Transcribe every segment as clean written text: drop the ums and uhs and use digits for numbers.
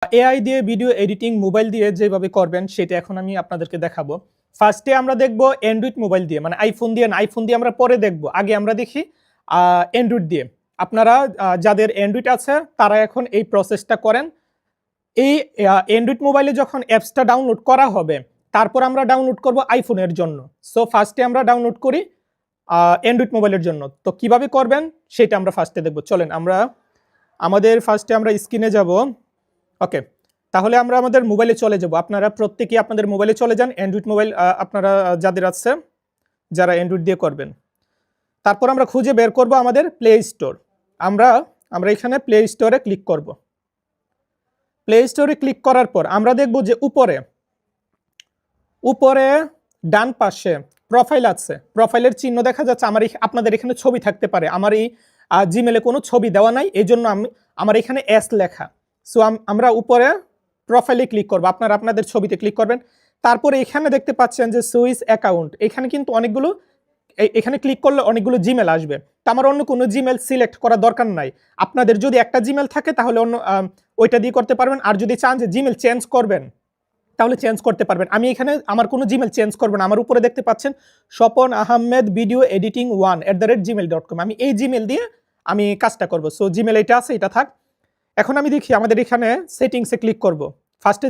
AI দিয়ে video editing mobile দিয়ে যেভাবে করবেন সেটা এখন আমি আপনাদেরকে দেখাবো। ফার্স্টে আমরা দেখব অ্যান্ড্রয়েড মোবাইল দিয়ে, মানে আইফোন দিয়ে না, আইফোন দিয়ে আমরা পরে দেখব। আগে আমরা দেখি অ্যান্ড্রয়েড দিয়ে। আপনারা যাদের অ্যান্ড্রয়েড আছে তারা এখন এই প্রসেসটা করেন। এই অ্যান্ড্রয়েড মোবাইলে যখন অ্যাপসটা ডাউনলোড করা হবে, তারপর আমরা ডাউনলোড করব আইফোনের জন্য। সো ফার্স্টে আমরা ডাউনলোড করি অ্যান্ড্রয়েড মোবাইলের জন্য। তো কিভাবে করবেন সেটা আমরা ফার্স্টে দেখব। চলেন আমরা ফার্স্টে আমরা স্ক্রিনে যাব। ওকে, তাহলে আমরা আমাদের মোবাইলে চলে যাব। আপনারা প্রত্যেকেই আপনাদের মোবাইলে চলে যান, অ্যান্ড্রয়েড মোবাইল আপনারা যাদের আছে, যারা অ্যান্ড্রয়েড দিয়ে করবেন। তারপর আমরা খুঁজে বের করব আমাদের প্লে স্টোর। আমরা এখানে প্লে স্টোরে ক্লিক করব। প্লে স্টোরে ক্লিক করার পর আমরা দেখব যে উপরে ডান পাশে প্রোফাইল আছে। প্রোফাইলের চিহ্ন দেখা যাচ্ছে। আপনাদের এখানে ছবি থাকতে পারে। আমার এই জিমেলে কোনো ছবি দেওয়া নাই, এই জন্য আমার এখানে এস লেখা। সো আমরা উপরে প্রোফাইলে ক্লিক করব। আপনারা আপনাদের ছবিতে ক্লিক করবেন। তারপরে এখানে দেখতে পাচ্ছেন যে সুইচ অ্যাকাউন্ট। এখানে কিন্তু এখানে ক্লিক করলে অনেকগুলো জিমেল আসবে। তো আমার অন্য কোনো জিমেল সিলেক্ট করার দরকার নাই। আপনাদের যদি একটা জিমেল থাকে তাহলে অন্য ওইটা দিয়ে করতে পারবেন। আর যদি চান যে জিমেল চেঞ্জ করবেন তাহলে চেঞ্জ করতে পারবেন। আমি এখানে আমার কোনো জিমেল চেঞ্জ করব না। আমার উপরে দেখতে পাচ্ছেন Swapan Ahmed video editing 1@gmail.com। আমি এই জিমেল দিয়ে আমি কাজটা করব। সো জিমেল এটা আছে, এটা থাক। এখন আমি দেখি আমাদের এখানে সেটিংসে ক্লিক করব। ফার্স্টে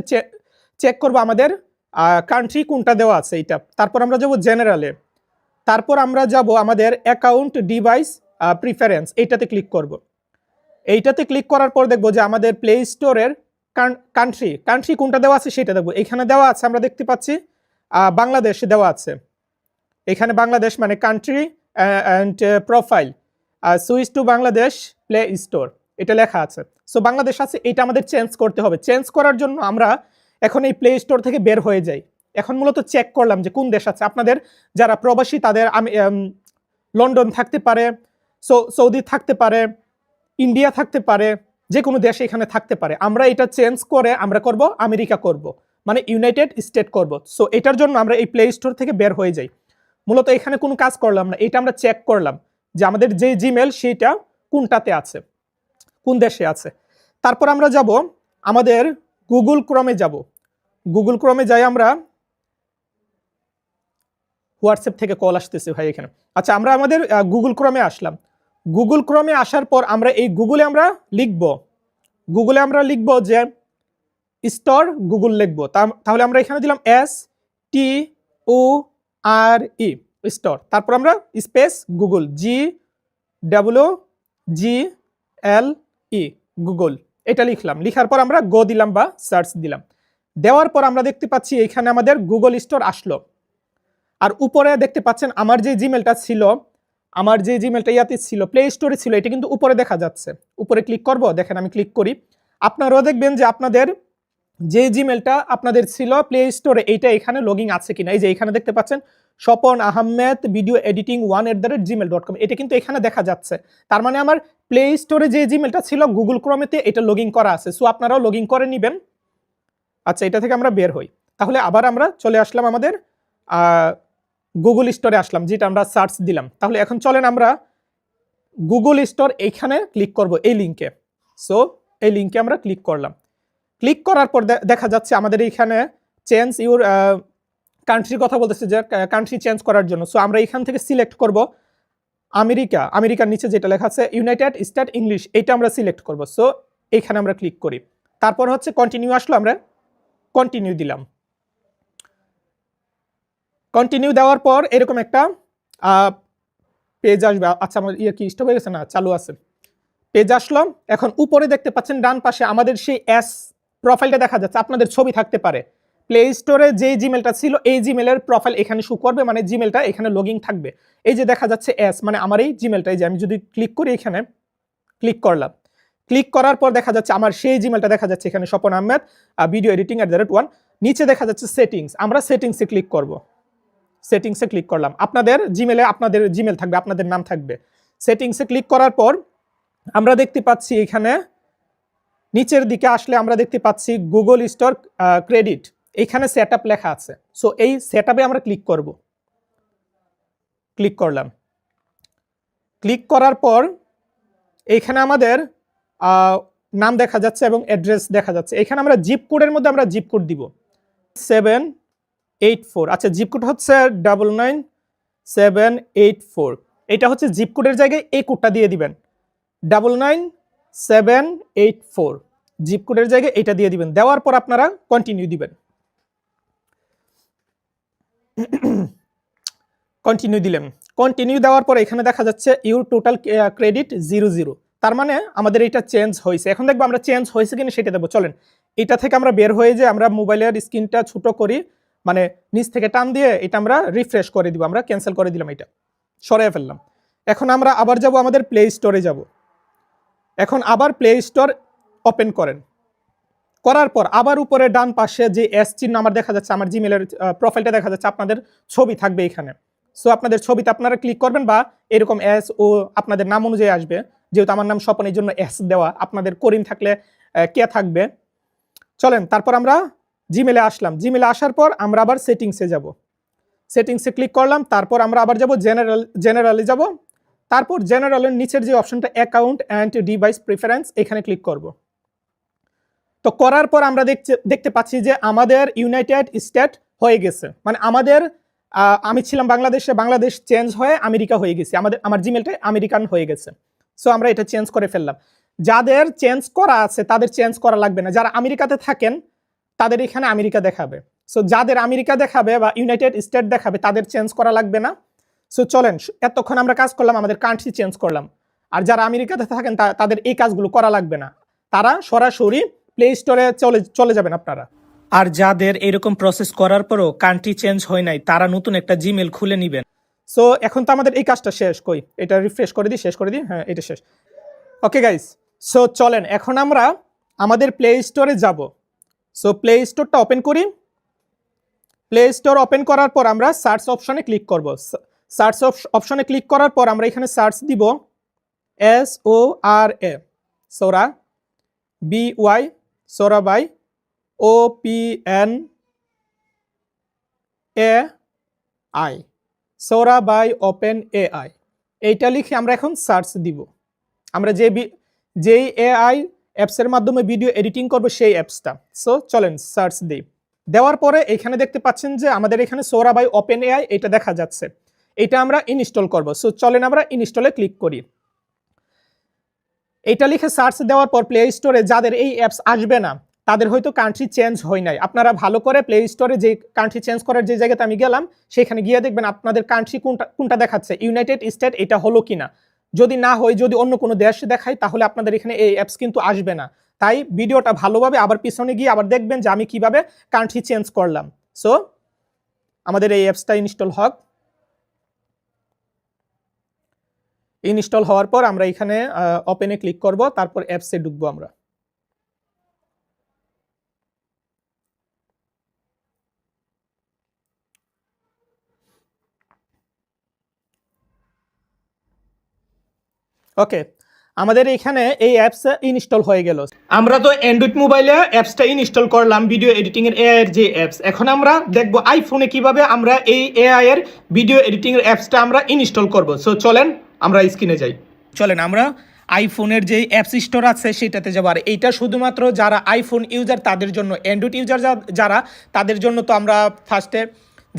চেক করব আমাদের কান্ট্রি কোনটা দেওয়া আছে এইটা। তারপর আমরা যাব জেনারেলে। তারপর আমরা যাব আমাদের অ্যাকাউন্ট ডিভাইস প্রিফারেন্স, এইটাতে ক্লিক করব। এইটাতে ক্লিক করার পর দেখব যে আমাদের প্লে স্টোরের কান্ট্রি কোনটা দেওয়া আছে সেটা দেখব। এখানে দেওয়া আছে, আমরা দেখতে পাচ্ছি বাংলাদেশ দেওয়া আছে। এখানে বাংলাদেশ মানে country and profile switch to Bangladesh play store এটা লেখা আছে। সো বাংলাদেশ আছে, এটা আমাদের চেঞ্জ করতে হবে। চেঞ্জ করার জন্য আমরা এখন এই প্লে স্টোর থেকে বের হয়ে যাই। এখন মূলত চেক করলাম যে কোন দেশ আছে। আপনাদের যারা প্রবাসী তাদের লন্ডন থাকতে পারে, সৌদি থাকতে পারে, ইন্ডিয়া থাকতে পারে, যে কোনো দেশ এখানে থাকতে পারে। আমরা এটা চেঞ্জ করে আমরা করব আমেরিকা করব, মানে ইউনাইটেড স্টেট করব। সো এটার জন্য আমরা এই প্লে স্টোর থেকে বের হয়ে যাই। মূলত এখানে কোনো কাজ করলাম না, এটা আমরা চেক করলাম যে আমাদের যে জিমেল সেটা কোনটাতে আছে, কোন দেশে আছে। তারপর আমরা যাব আমাদের গুগল ক্রমে যাব। গুগল ক্রমে যাই আমরা। হোয়াটসঅ্যাপ থেকে কল আসতেছে ভাই এখানে। আচ্ছা, আমরা আমাদের গুগল ক্রমে আসলাম। গুগল ক্রমে আসার পর আমরা এই গুগলে আমরা লিখব যে স্টোর গুগল লিখবো। তাহলে আমরা এখানে দিলাম STORE স্টোর। তারপর আমরা স্পেস গুগল GWGLE গুগল এটা লিখলাম। লিখার পর আমরা গো দিলাম বা সার্চ দিলাম। দেওয়ার পর আমরা দেখতে পাচ্ছি এখানে আমাদের গুগল স্টোর আসলো। আর উপরে দেখতে পাচ্ছেন আমার যে জিমেলটা ছিল, ইয়াতে ছিল, প্লে স্টোরে ছিল, এটা কিন্তু উপরে দেখা যাচ্ছে। উপরে ক্লিক করব, দেখেন আমি ক্লিক করি। আপনারাও দেখবেন যে আপনাদের যে জিমেলটা আপনাদের ছিল প্লে স্টোরে এইটা এখানে লগইন আছে কিনা। এই যে এখানে দেখতে পাচ্ছেন Swapan Ahmed video editing 1@gmail.com, এটা কিন্তু এখানে দেখা যাচ্ছে। তার মানে আমার প্লে স্টোরে যে জিমেলটা ছিল গুগল ক্রোমেতে এটা লগইন করা আছে। সো আপনারাও লগইন করে নেবেন। আচ্ছা, এটা থেকে আমরা বের হই। তাহলে আবার আমরা চলে আসলাম আমাদের গুগল স্টোরে আসলাম, যেটা আমরা সার্চ দিলাম। তাহলে এখন চলেন আমরা গুগল স্টোর এইখানে ক্লিক করব, এই লিঙ্কে। সো এই লিঙ্কে আমরা ক্লিক করলাম। ক্লিক করার পর দেখা যাচ্ছে আমাদের এইখানে চেঞ্জ ইউর কান্ট্রির কথা বলতেছে, যে কান্ট্রি চেঞ্জ করার জন্য। সো আমরা এখান থেকে সিলেক্ট করব আমেরিকার নিচে যেটা লেখা আছে ইউনাইটেড স্টেট ইংলিশ, এইটা আমরা সিলেক্ট করব। সো এইখানে আমরা ক্লিক করি। তারপর হচ্ছে কন্টিনিউ আসলো, আমরা কন্টিনিউ দিলাম। কন্টিনিউ দেওয়ার পর এরকম একটা পেজ আসবে। আচ্ছা, আমার কি স্টপ হয়ে গেছে? না, চালু আছে। পেজ আসলো। এখন উপরে দেখতে পাচ্ছেন ডান পাশে আমাদের সেই প্রোফাইলটা দেখা যাচ্ছে। আপনাদের ছবি থাকতে পারে। প্লে স্টোরে যে জিমেলটা ছিল এই জিমেলের প্রোফাইল এখানে শো করবে, মানে জিমেলটা এখানে লগইন থাকবে। এই যে দেখা যাচ্ছে মানে আমার এই জিমেলটা, এই যে আমি যদি ক্লিক করি, এখানে ক্লিক করলাম। ক্লিক করার পর দেখা যাচ্ছে আমার সেই জিমেলটা দেখা যাচ্ছে এখানে স্বপন আহমেদ ভিডিও এডিটিং @1। নিচে দেখা যাচ্ছে সেটিংস, আমরা সেটিংসে ক্লিক করব। সেটিংসে ক্লিক করলাম। আপনাদের জিমেলে আপনাদের জিমেল থাকবে, আপনাদের নাম থাকবে। সেটিংসে ক্লিক করার পর আমরা দেখতে পাচ্ছি এখানে নিচের দিকে আসলে আমরা দেখতে পাচ্ছি গুগল স্টোর ক্রেডিট, এখানে সেটআপ লেখা আছে। সো এই সেটআপে আমরা ক্লিক করব। ক্লিক করলাম। ক্লিক করার পর এখানে আমাদের নাম দেখা যাচ্ছে এবং অ্যাড্রেস দেখা যাচ্ছে। এখানে আমরা জিপ কোডের মধ্যে আমরা জিপ কোড দিব 784। আচ্ছা, জিপ কোড হচ্ছে 99784। এটা হচ্ছে জিপ কোডের জায়গায় এই কোডটা দিয়ে দিবেন 99784। জিপ কোডের জায়গায় এটা দিয়ে দিবেন। দেওয়ার পর আপনারা কন্টিনিউ দিবেন। কন্টিনিউ দিলেন। কন্টিনিউ দেওয়ার পর এখানে দেখা যাচ্ছে ইউর টোটাল ক্রেডিট 00। তার মানে আমাদের এটা চেঞ্জ হয়েছে। এখন দেখবো আমরা চেঞ্জ হয়েছে কিনা সেটা দেবো। চলেন এটা থেকে আমরা বের হয়ে যে আমরা মোবাইলের স্ক্রিনটা ছোট করি, মানে নিচ থেকে টান দিয়ে এটা আমরা রিফ্রেশ করে দিব। আমরা ক্যান্সেল করে দিলাম, এটা সরিয়ে ফেললাম। এখন আমরা আবার যাব আমাদের প্লে স্টোরে যাব। এখন আবার প্লে স্টোর ওপেন করেন। করার পর আবার উপরে ডান পাশে যে এস চিহ্ন আমার দেখা যাচ্ছে, আমার জিমেলের প্রোফাইলটা দেখা যাচ্ছে, আপনাদের ছবি থাকবে এখানে। সো আপনাদের ছবিতে আপনারা ক্লিক করবেন বা এরকম এস ও আপনাদের নাম অনুযায়ী আসবে। যেহেতু আমার নাম স্বপন, এই জন্য এস দেওয়া। আপনাদের করিম থাকলে কে থাকবে। চলেন তারপর আমরা জিমেলে আসলাম। জিমেলে আসার পর আমরা আবার সেটিংসে যাব। সেটিংসে ক্লিক করলাম। তারপর আমরা আবার যাব জেনারেলে যাব। তারপর জেনারেলের নিচের যে অপশনটা অ্যাকাউন্ট অ্যান্ড ডিভাইস প্রিফারেন্স, এখানে ক্লিক করব। তো করার পর আমরা দেখতে পাচ্ছি যে আমাদের ইউনাইটেড স্টেট হয়ে গেছে। মানে আমাদের আমি ছিলাম বাংলাদেশে, বাংলাদেশ চেঞ্জ হয়ে আমেরিকা হয়ে গেছে। আমার জিমেলটা আমেরিকান হয়ে গেছে। সো আমরা এটা চেঞ্জ করে ফেললাম। যাদের চেঞ্জ করা আছে তাদের চেঞ্জ করা লাগবে না। যারা আমেরিকাতে থাকেন তাদের এখানে আমেরিকা দেখাবে। সো যাদের আমেরিকা দেখাবে বা ইউনাইটেড স্টেট দেখাবে তাদের চেঞ্জ করা লাগবে না। সো চলেন, এতক্ষণ আমরা কাজ করলাম, আমাদের কান্ট্রি চেঞ্জ করলাম। আর যারা আমেরিকাতে থাকেন তাদের এই কাজগুলো করা লাগবে না। তারা সরাসরি প্লে স্টোরে চলে যাবেন আপনারা। আর যাদের এরকম প্রসেস করার পরও কান্ট্রি চেঞ্জ হয় নাই, তারা নতুন একটা জিমেল খুলে নেবেন। সো এখন তো আমাদের এই কাজটা শেষ। কই এটা রিফ্রেশ করে দিই, শেষ করে দিই। হ্যাঁ, এটা শেষ। ওকে গাইস, সো চলেন এখন আমরা আমাদের প্লে স্টোরে যাব। সো প্লে স্টোরটা ওপেন করি। প্লে স্টোর ওপেন করার পর আমরা সার্চ অপশনে ক্লিক করব। সার্চ অপশনে ক্লিক করার পর আমরা এখানে সার্চ দিব SORA, সোরা, BY, সোরা বাই OPNAI, সোরা বাই ওপেন AI। এইটা লিখে আমরা এখন সার্চ দিব। আমরা যেই AI অ্যাপসের মাধ্যমে ভিডিও এডিটিং করব সেই অ্যাপসটা। সো চলেন সার্চ দিই। দেওয়ার পরে এখানে দেখতে পাচ্ছেন যে আমাদের এখানে সোরা বাই ওপেন AI এটা দেখা যাচ্ছে। এটা আমরা ইনস্টল করব। সো চলেন আমরা ইনস্টলে ক্লিক করি। এটা লিখে সার্চ দেওয়ার পর প্লে স্টোরে যাদের এই অ্যাপস আসবে না তাদের হয়তো কান্ট্রি চেঞ্জ হয় নাই। আপনারা ভালো করে প্লে স্টোরে যে কান্ট্রি চেঞ্জ করার যে জায়গাতে আমি গেলাম সেখানে গিয়ে দেখবেন আপনাদের কান্ট্রি কোনটা দেখাচ্ছে, ইউনাইটেড স্টেট এটা হলো কিনা। যদি না হয়, যদি অন্য কোনো দেশ দেখায়, তাহলে আপনাদের এখানে এই অ্যাপস কিন্তু আসবে না। তাই ভিডিওটা ভালোভাবে আবার পিছনে গিয়ে আবার দেখবেন যে আমি কিভাবে কান্ট্রি চেঞ্জ করলাম। সো আমাদের এই অ্যাপসটা ইনস্টল হোক। ইনস্টল হওয়ার পর আমরা এখানে ওপেনে ক্লিক করব, তারপর অ্যাপসে ঢুকবো আমরা। ওকে, আমাদের এখানে এই অ্যাপস ইনস্টল হয়ে গেল। আমরা তো অ্যান্ড্রয়েড মোবাইলে অ্যাপসটা ইনস্টল করলাম, ভিডিও এডিটিং এর এআই এর যে অ্যাপস। এখন আমরা দেখব আইফোনে কিভাবে আমরা এই এআই এর ভিডিও এডিটিং এর অ্যাপসটা আমরা ইনস্টল করব। সো চলেন আমরা স্ক্রিনে যাই। চলেন আমরা আইফোনের যে অ্যাপস স্টোর আছে সেটাতে যাবো। আর এইটা শুধুমাত্র যারা আইফোন ইউজার তাদের জন্য। অ্যান্ড্রয়েড ইউজার যারা তাদের জন্য তো আমরা ফার্স্টে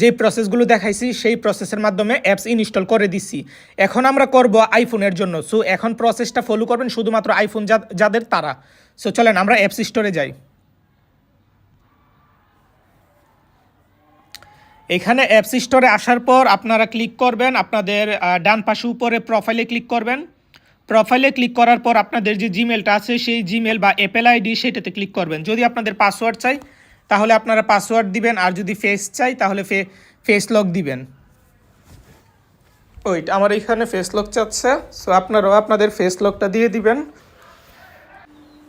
যে প্রসেসগুলো দেখাইছি সেই প্রসেসের মাধ্যমে অ্যাপস ইনস্টল করে দিছি। এখন আমরা করব আইফোনের জন্য। সো এখন প্রসেসটা ফলো করবেন শুধুমাত্র আইফোন যাদের তারা। সো চলেন আমরা অ্যাপস স্টোরে যাই। এখানে অ্যাপস স্টোরে আসার পর আপনারা ক্লিক করবেন, আপনাদের ডান পাশে উপরে প্রোফাইলে ক্লিক করবেন। প্রোফাইলে ক্লিক করার পর আপনাদের যে জিমেলটা আছে সেই জিমেল বা অ্যাপেল আইডি সেটাতে ক্লিক করবেন। যদি আপনাদের পাসওয়ার্ড চাই তাহলে আপনারা পাসওয়ার্ড দিবেন, আর যদি ফেস চাই তাহলে ফেস লক দিবেন। ওইট আমার এখানে ফেস লক চাচ্ছে, সো আপনারাও আপনাদের ফেস লকটা দিয়ে দিবেন।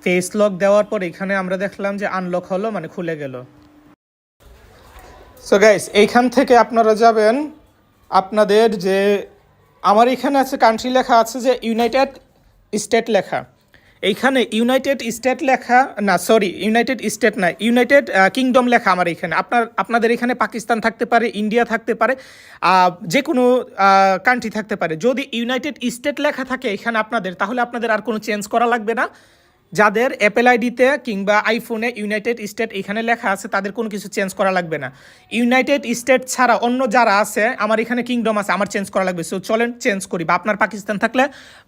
ফেস লক দেওয়ার পর এখানে আমরা দেখলাম যে আনলক হলো, মানে খুলে গেল। সো গাইস, এইখান থেকে আপনারা যাবেন আপনাদের যে আমার এখানে আছে কান্ট্রি লেখা আছে যে ইউনাইটেড স্টেট লেখা। এইখানে ইউনাইটেড স্টেট লেখা না, সরি ইউনাইটেড স্টেট না, ইউনাইটেড কিংডম লেখা আমার এখানে। আপনাদের এখানে পাকিস্তান থাকতে পারে, ইন্ডিয়া থাকতে পারে, যে কোনো কান্ট্রি থাকতে পারে। যদি ইউনাইটেড স্টেট লেখা থাকে এখানে আপনাদের, তাহলে আপনাদের আর কোনো চেঞ্জ করা লাগবে না। যাদের অ্যাপেল আইডিতে কিংবা আইফোনে ইউনাইটেড স্টেট এখানে লেখা আছে তাদের কোনো কিছু চেঞ্জ করা লাগবে না। ইউনাইটেড স্টেট ছাড়া অন্য যারা আছে, আমার এখানে কিংডম আছে, আমার চেঞ্জ করা লাগবে। সো চলেন চেঞ্জ করি, বা আপনার পাকিস্তান থাকলে,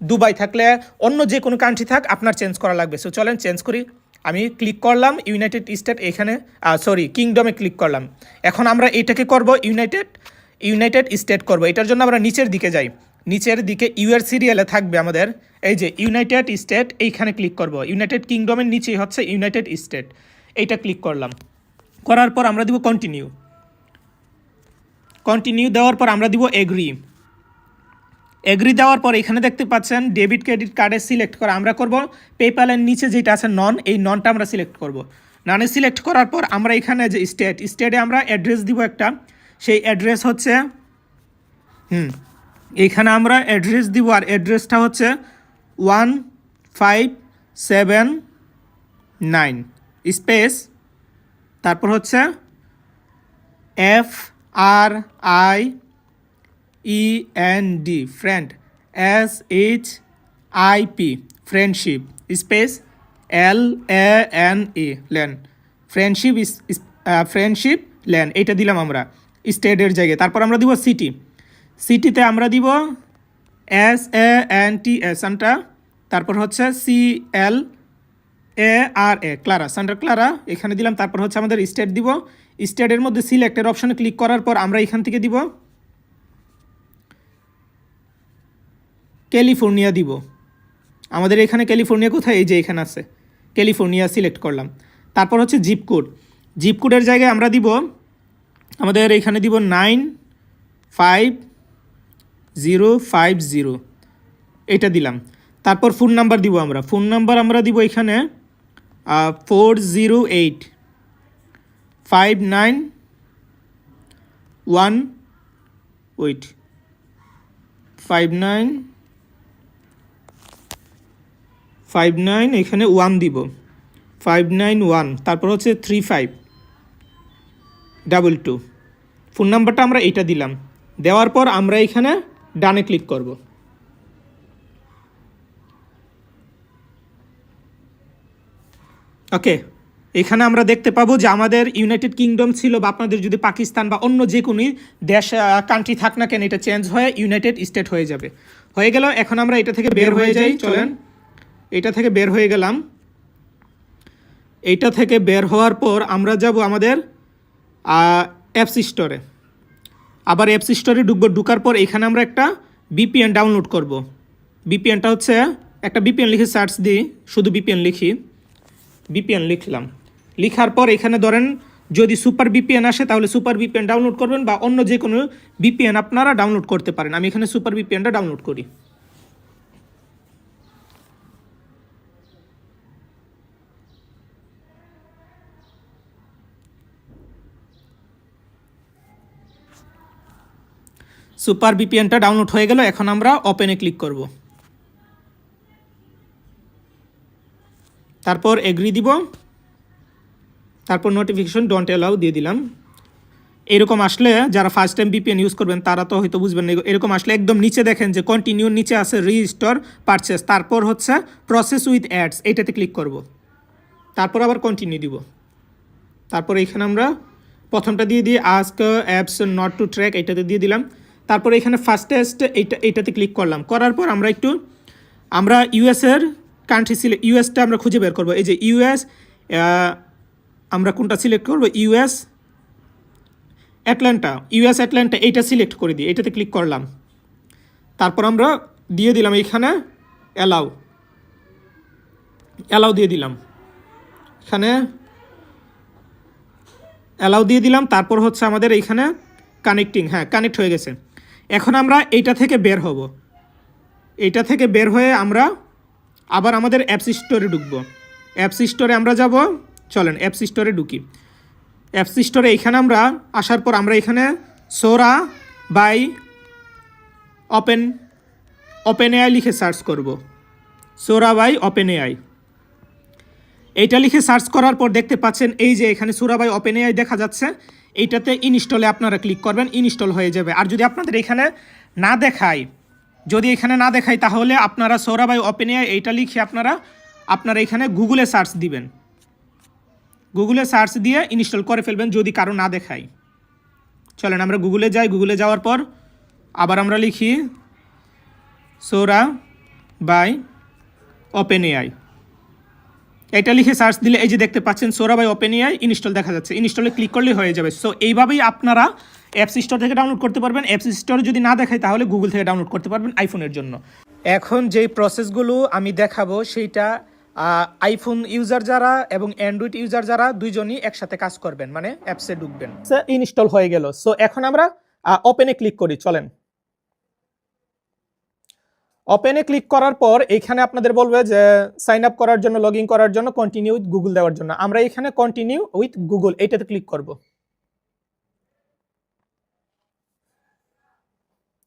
দুবাই থাকলে, অন্য যে কোনো কান্ট্রি থাক আপনার চেঞ্জ করা লাগবে। সো চলেন চেঞ্জ করি। আমি ক্লিক করলাম ইউনাইটেড স্টেট, এখানে কিংডমে ক্লিক করলাম। এখন আমরা এটাকে করব ইউনাইটেড স্টেট করব। এটার জন্য আমরা নিচের দিকে যাই, নিচের দিকে ইউএর সিরিয়ালে থাকবে আমাদের এই যে ইউনাইটেড স্টেট, এইখানে ক্লিক করব। ইউনাইটেড কিংডমের নিচেই হচ্ছে ইউনাইটেড স্টেট, এইটা ক্লিক করলাম। করার পর আমরা দিব কন্টিনিউ দেওয়ার পর আমরা দিব এগ্রি দেওয়ার পর এখানে দেখতে পাচ্ছেন ডেবিট ক্রেডিট কার্ডে সিলেক্ট করা, আমরা করব পেপ্যালের নিচে যেটা আছে নন, এই ননটা আমরা সিলেক্ট করব। ননে সিলেক্ট করার পর আমরা এখানে যে স্টেটে আমরা অ্যাড্রেস দিব একটা, সেই অ্যাড্রেস হচ্ছে এইখানে আমরা অ্যাড্রেস দিব, আর অ্যাড্রেসটা হচ্ছে 1579 স্পেস, তারপর হচ্ছে FRIEND friend SHIP friendship space LANE LAN friendship LAN, এটা দিলাম আমরা স্টেটের জায়গায়। তারপর আমরা দিব সিটিতে আমরা দিব SANTA সান্টা, তারপর হচ্ছে CLARA ক্লারা, সান্টা ক্লারা, এখানে দিলাম। তারপর হচ্ছে আমাদের স্টেট দিব, স্টেটের মধ্যে সিলেক্টের অপশনে ক্লিক করার পর আমরা এখান থেকে দিব ক্যালিফোর্নিয়া দিব। আমাদের এখানে ক্যালিফোর্নিয়া কোথায়, এই যে এখানে আছে, ক্যালিফোর্নিয়া সিলেক্ট করলাম। তারপর হচ্ছে জিপকোডের জায়গায় আমরা দিব আমাদের এখানে দিব 95050, এটা দিলাম। তারপর ফোন নাম্বার দিব, ফোন নাম্বার আমরা দিব এখানে 40859 এখানে 1 দিব 591, তারপর হচ্ছে 3522। ফোন নাম্বারটা আমরা এটা দিলাম। দেওয়ার পর আমরা এখানে ডানে ক্লিক করব। ওকে, এখানে আমরা দেখতে পাবো যে আমাদের ইউনাইটেড কিংডম ছিল, বা আপনাদের যদি পাকিস্তান বা অন্য যে কোনো দেশ কান্ট্রি থাক না কেন, এটা চেঞ্জ হয়ে ইউনাইটেড স্টেট হয়ে যাবে। হয়ে গেল। এখন আমরা এটা থেকে বের হয়ে যাই, চলেন এটা থেকে বের হয়ে গেলাম। এইটা থেকে বের হওয়ার পর আমরা যাব আমাদের অ্যাপস স্টোরে। আবার অ্যাপস স্টোরে ঢুকার পর এখানে আমরা একটা বিপিএন ডাউনলোড করব। বিপিএনটা হচ্ছে একটা বিপিএন লিখে সার্চ দিই, শুধু বিপিএন লিখলাম। লিখার পর এখানে ধরেন যদি সুপার বিপিএন আসে তাহলে সুপার বিপিএন ডাউনলোড করবেন, বা অন্য যে কোনো বিপিএন আপনারা ডাউনলোড করতে পারেন। আমি এখানে সুপার বিপিএনটা ডাউনলোড করি। সুপার বিপিএনটা ডাউনলোড হয়ে গেল। এখন আমরা ওপেনে ক্লিক করব। তারপর এগ্রি দিব, তারপর নোটিফিকেশন ডোন্ট অ্যালাউ দিয়ে দিলাম। এরকম আসলে যারা ফার্স্ট টাইম বিপিএন ইউজ করবেন তারা তো হয়তো বুঝবেন না। এরকম আসলে একদম নিচে দেখেন যে কন্টিনিউর নিচে আছে রিস্টোর পারচেস, তারপর হচ্ছে প্রসেস উইথ অ্যাডস, এইটাতে ক্লিক করব। তারপর আবার কন্টিনিউ দিব। তারপর এখানে আমরা প্রথমটা দিয়ে দিই ask apps not to track, এইটাতে দিয়ে দিলাম। তারপর এখানে ফার্স্টেস্ট এইটাতে ক্লিক করলাম। করার পর আমরা ইউএসের কান্ট্রি ইউএসটা আমরা খুঁজে বের করব। এই যে ইউএস, আমরা কোনটা সিলেক্ট করব, ইউএস অ্যাটলান্টা, এইটা সিলেক্ট করে দিই, এটাতে ক্লিক করলাম। তারপর আমরা দিয়ে দিলাম এখানে অ্যালাউ দিয়ে দিলাম, এখানে অ্যালাউ দিয়ে দিলাম। তারপর হচ্ছে আমাদের এইখানে কানেক্ট হয়ে গেছে। এখন আমরা এইটা থেকে বের হব। এইটা থেকে বের হয়ে আমরা আবার আমাদের অ্যাপস স্টোরে ঢুকবো। অ্যাপস স্টোরে আমরা যাব, চলেন অ্যাপস স্টোরে ঢুকি। অ্যাপস স্টোরে এইখানে আমরা আসার পর আমরা এখানে সোরা বাই ওপেন এআই লিখে সার্চ করব। সোরা বাই ওপেন এআই, এইটা লিখে সার্চ করার পর দেখতে পাচ্ছেন এই যে এখানে সোরা বাই ওপেন এআই দেখা যাচ্ছে। এইটাতে ইনস্টলে আপনারা ক্লিক করবেন, ইনস্টল হয়ে যাবে। আর যদি আপনাদের এখানে না দেখায় তাহলে আপনারা সোরা বাই ওপেন এআই এইটা লিখে আপনারা আপনারা এখানে গুগলে সার্চ দিবেন, গুগলে সার্চ দিয়ে ইনস্টল করে ফেলবেন যদি কারো না দেখায়। চলেন আমরা গুগলে যাই। গুগলে যাওয়ার পর আবার আমরা লিখি সোরা বাই ওপেনএআই। এটা লিখে সার্চ দিলে এই যে দেখতে পাচ্ছেন সোরা বাই ওপেনএআই ইনস্টল দেখা যাচ্ছে। ইনস্টলে ক্লিক করলেই হয়ে যাবে। সো এইভাবেই আপনারা অ্যাপস স্টোর থেকে ডাউনলোড করতে পারবেন। অ্যাপস স্টোরে যদি না দেখায় তাহলে গুগল থেকে ডাউনলোড করতে পারবেন আইফোনের জন্য। এখন যেই প্রসেসগুলো আমি দেখাবো সেইটা আইফোন ইউজার যারা এবং অ্যান্ড্রয়েড ইউজার যারা দুইজনই একসাথে কাজ করবেন, মানে অ্যাপসে ঢুকবেন। ইনস্টল হয়ে গেল। সো এখন আমরা ওপেনে ক্লিক করি। চলেন ওপেনে ক্লিক করার পর এখানে আপনাদের বলবে যে সাইন আপ করার জন্য, লগ ইন করার জন্য, কন্টিনিউ উইথ গুগল দেওয়ার জন্য। আমরা এখানে কন্টিনিউ উইথ গুগল এইটাতে ক্লিক করব।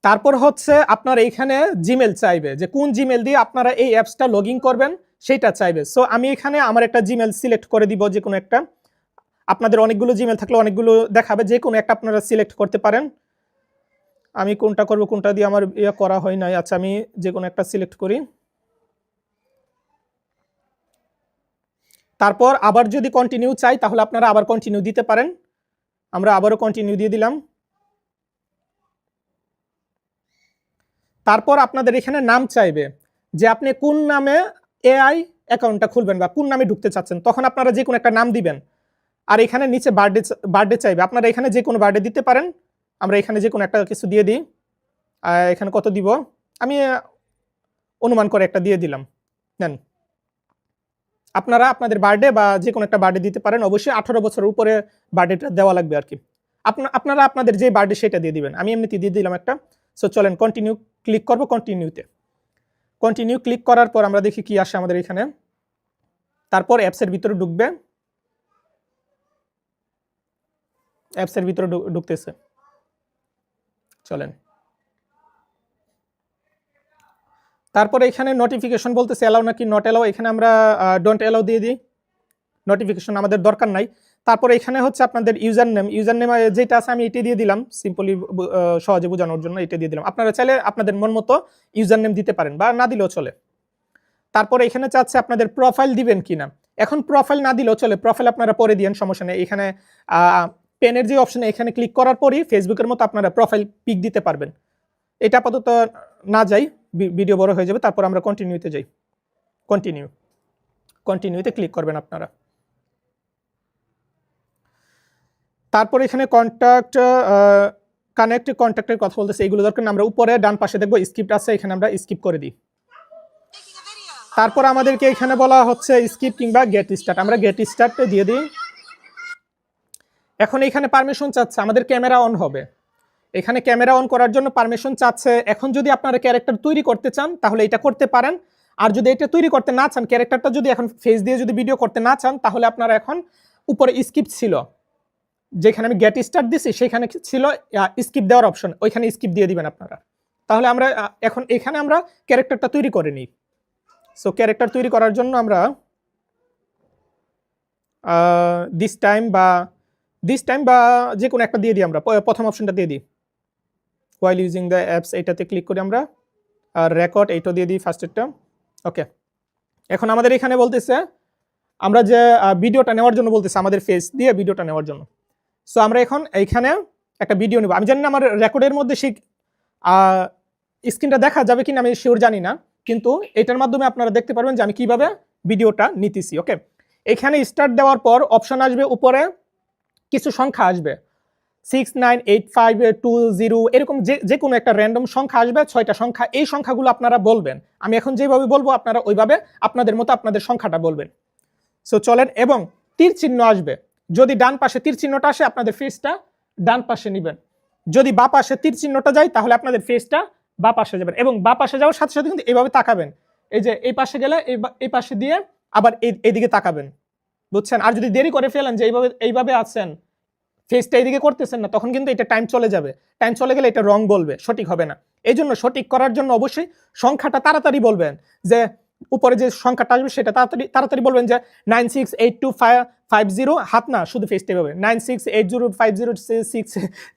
তারপর হচ্ছে আপনার এইখানে জিমেল চাইবে, যে কোন জিমেল দিয়ে আপনারা এই অ্যাপসটা লগ ইন করবেন সেটা চাইবে। সো আমি এখানে আমার একটা জিমেল সিলেক্ট করে দিব, যে কোনো একটা। আপনাদের অনেকগুলো জিমেল থাকলে অনেকগুলো দেখাবে, যে কোনো একটা আপনারা সিলেক্ট করতে পারেন। আমি কোনটা করব, কোনটা দিয়ে আমার ইয়ে করা হয় নাই। আচ্ছা আমি যে কোনো একটা সিলেক্ট করি। তারপর আবার যদি কন্টিনিউ চাই তাহলে আপনারা আবার কন্টিনিউ দিতে পারেন। আমরা আবারও কন্টিনিউ দিয়ে দিলাম। তারপর আপনাদের এখানে নাম চাইবে, যে আপনি কোন নামে এআই অ্যাকাউন্টটা খুলবেন বা কোন নামে ঢুকতে চাচ্ছেন। তখন আপনারা যে কোনো একটা নাম দিবেন। আর এখানে নিচে বার্থডে চাইবে, আপনারা এখানে যে কোনো বার্থডে দিতে পারেন। আমরা এখানে যে কোনো একটা কিছু দিয়ে দিই। এখানে কত দিব, আমি অনুমান করে একটা দিয়ে দিলাম। নেন, আপনারা আপনাদের বার্থডে বা যে কোনো একটা বার্থডে দিতে পারেন। অবশ্যই 18 বছরের উপরে বার্থডেটা দেওয়া লাগবে আর কি। আপনারা আপনাদের যে বার্থডে সেটা দিয়ে দিবেন। আমি এমনিতে দিয়ে দিলাম একটা। সো চলেন কন্টিনিউ ক্লিক করব। কন্টিনিউতে কন্টিনিউ ক্লিক করার পর আমরা দেখি কি আসে আমাদের এখানে। তারপর অ্যাপসের ভিতরে ঢুকবে, অ্যাপসের ভিতরে ঢুকতেছে। চলেন তারপরে এখানে নোটিফিকেশন বলতেছে অ্যালাউ নাকি নট অ্যালাউ। এখানে আমরা ডোন্ট অ্যালাউ দিয়ে দিই, নোটিফিকেশন আমাদের দরকার নাই। তারপরে এখানে হচ্ছে আপনাদের ইউজার নেম যেটা আছে আমি এটি দিয়ে দিলাম, সিম্পলি সহজে বোঝানোর জন্য এটা দিয়ে দিলাম। আপনারা চাইলে আপনাদের মন মতো ইউজার নেম দিতে পারেন বা না দিলেও চলে। তারপরে এখানে চাচ্ছে আপনাদের প্রোফাইল দিবেন কিনা। এখন প্রোফাইল না দিলেও চলে, প্রোফাইল আপনারা পরে দিয়েন, সমস্যা নেই। এখানে পেনের যে অপশন, এখানে ক্লিক করার পরই ফেসবুকের মতো আপনারা প্রোফাইল পিক দিতে পারবেন। এটা আপাতত না যাই, ভিডিও বড় হয়ে যাবে। তারপর আমরা কন্টিনিউতে যাই। কন্টিনিউতে ক্লিক করবেন আপনারা। তারপর এখানে কন্ট্যাক্টের কথা বলতেছে, এইগুলো দরকার না। আমরা উপরে ডান পাশে দেখবো স্কিপ আছে, এখানে আমরা স্কিপ করে দিই। তারপর আমাদেরকে এখানে বলা হচ্ছে স্কিপ কিংবা গেট স্টার্ট, আমরা গেট স্টার্টে দিয়ে দিই। এখন এখানে পারমিশন চাচ্ছে, আমাদের ক্যামেরা অন হবে। এখানে ক্যামেরা অন করার জন্য পারমিশন চাচ্ছে। এখন যদি আপনারা ক্যারেক্টার তৈরি করতে চান তাহলে এটা করতে পারেন। আর যদি এটা তৈরি করতে না চান, ক্যারেক্টারটা যদি এখন ফেস দিয়ে যদি ভিডিও করতে না চান, তাহলে আপনারা এখন উপরে স্কিপ ছিল, যেখানে আমি গেট স্টার্ট দিছি সেখানে ছিল স্কিপ দেওয়ার অপশন, ওইখানে স্কিপ দিয়ে দিবেন আপনারা। তাহলে আমরা এখন এখানে আমরা ক্যারেক্টারটা তৈরি করে নিই। সো ক্যারেক্টার তৈরি করার জন্য আমরা দিস টাইম বা যে কোনো একটা দিয়ে দিই। আমরা প্রথম অপশনটা দিয়ে দিই, while using the apps, এটাতে ক্লিক করি আমরা। আর রেকর্ড এইটা দিয়ে দিই ফার্স্টেরটা। ওকে, এখন আমাদের এখানে বলতেছে আমরা যে ভিডিওটা নেওয়ার জন্য বলতেছে, আমাদের ফেস দিয়ে ভিডিওটা নেওয়ার জন্য। সো আমরা এখন এইখানে একটা ভিডিও নেব। আমি জানি না আমার রেকর্ডের মধ্যে সেই স্ক্রিনটা দেখা যাবে কিনা, আমি শিওর জানি না, কিন্তু এটার মাধ্যমে আপনারা দেখতে পারবেন যে আমি কিভাবে ভিডিওটা নিতেছি। ওকে, এখানে স্টার্ট দেওয়ার পর অপশন আসবে, উপরে কিছু সংখ্যা আসবে, 698520 এরকম যে কোনো একটা র্যান্ডম সংখ্যা আসবে, 6টা সংখ্যা। এই সংখ্যাগুলো আপনারা বলবেন। আমি এখন যেভাবে বলবো আপনারা ওইভাবে আপনাদের মতো আপনাদের সংখ্যাটা বলবেন। সো চলেন, এবং তীর চিহ্ন আসবে। যদি ডান পাশে তীর চিহ্নটা আসে আপনাদের ফেসটা ডান পাশে নেবেন, যদি বা পাশে তীর চিহ্নটা যায় তাহলে আপনাদের ফেসটা বা পাশে যাবেন। এবং বা পাশে যাওয়ার সাথে সাথে কিন্তু এইভাবে তাকাবেন, এই যে এই পাশে গেলে এই পাশে দিয়ে আবার এইদিকে তাকাবেন, বুঝছেন। আর যদি দেরি করে ফেলেন যে এইভাবে আছেন, ফেসটা এইদিকে করতেছেন না, তখন কিন্তু এটা টাইম চলে যাবে। টাইম চলে গেলে এটা রং বলবে, সঠিক হবে না। এই জন্য সঠিক করার জন্য অবশ্যই সংখ্যাটা তাড়াতাড়ি বলবেন, যে উপরে যে সংখ্যাটা আসবে সেটা তাড়াতাড়ি বলবেন, যে 968250, হাত না, শুধু ফেসটা হবে 96805066,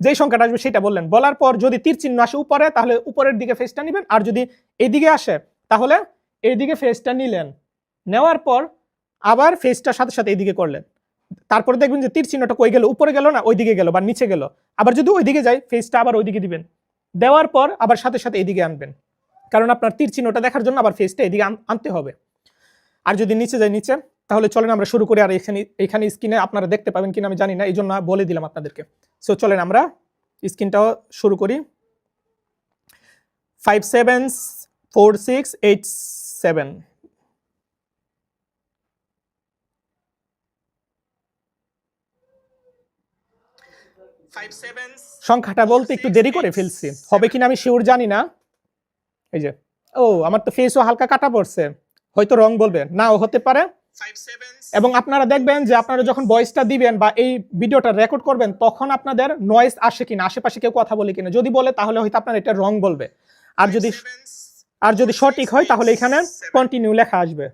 যেই সংখ্যাটা আসবে সেটা বললেন। বলার পর যদি তীর চিহ্ন আসে উপরে, তাহলে উপরের দিকে ফেসটা নেবেন। আর যদি এইদিকে আসে তাহলে এইদিকে ফেসটা নিলেন। নেওয়ার পর আবার ফেসটার সাথে সাথে এইদিকে করলেন, তারপরে দেখবেন যে তীর চিহ্নটা কই গেল, উপরে গেল না ওইদিকে গেল বা নিচে গেল, আবার যদি ওইদিকে যায় ফেসটা আবার ওইদিকে দিবেন, দেওয়ার পর আবার সাথে সাথে এইদিকে আনবেন, কারণ আপনার তীর চিহ্নটা দেখার জন্য আবার ফেসটা এদিকে আনতে হবে। আর যদি নিচে যায় নিচে, তাহলে চলেন আমরা শুরু করি। আর এখানে স্ক্রিনে আপনারা দেখতে পাবেন কিনা আমি জানি না, এই জন্য বলে দিলাম আপনাদেরকে। সো চলেন আমরা স্ক্রিনটাও শুরু করি। 5 7 4 6 8 7 সংখ্যাটা বলতে একটু দেরি করে ফেলছি, হবে কিনা আমি শিওর জানি না। এই যে আমার তো ফেসও হালকা কাটা পড়ছে, হয়তো রং বলবে, নাও হতে পারে। এবং আপনারা দেখবেন যে আপনারা যখন ভয়েসটা দিবেন বা এই ভিডিওটা রেকর্ড করবেন তখন আপনাদের নয়েজ আসে কিনা, আশেপাশে কেউ কথা বলে কিনা, যদি বলে তাহলে হয়তো আপনার এটা রং বলবে। আর যদি সঠিক হয় তাহলে এখানে কন্টিনিউ লেখা আসবে,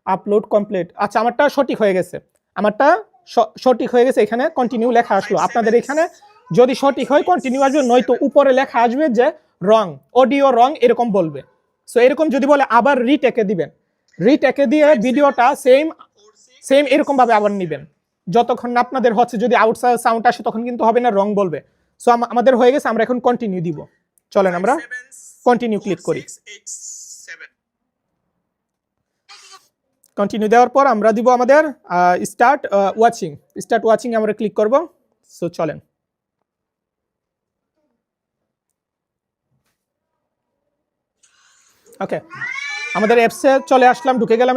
আপলোড কমপ্লিট। আচ্ছা, আমারটা সঠিক হয়ে গেছে, এখানে কন্টিনিউ লেখা আসলো। আপনাদের এখানে যদি সঠিক হয় কন্টিনিউ আসবে, নয়তো উপরে লেখা আসবে যে রং, অডিও রং এরকম বলবে। সো এরকম যদি বলে আবার রিটেকে দিবেন, রিটেকে দিয়ে ভিডিওটা সেম এরকম ভাবে আবার নেবেন, যতক্ষণ না আপনাদের হচ্ছে, যদি আউটসাইড সাউন্ড আসে তখন কিন্তু হবে না, রং বলবে। সো আমাদের হয়ে গেছে, আমরা এখন কন্টিনিউ দিব। চলেন আমরা কন্টিনিউ ক্লিক করি। কন্টিনিউ দেওয়ার পর আমরা দিব আমাদের স্টার্ট ওয়াচিং আমরা ক্লিক করব। সো চলেন, ওকে, আমাদের অ্যাপসে চলে আসলাম, ঢুকে গেলাম।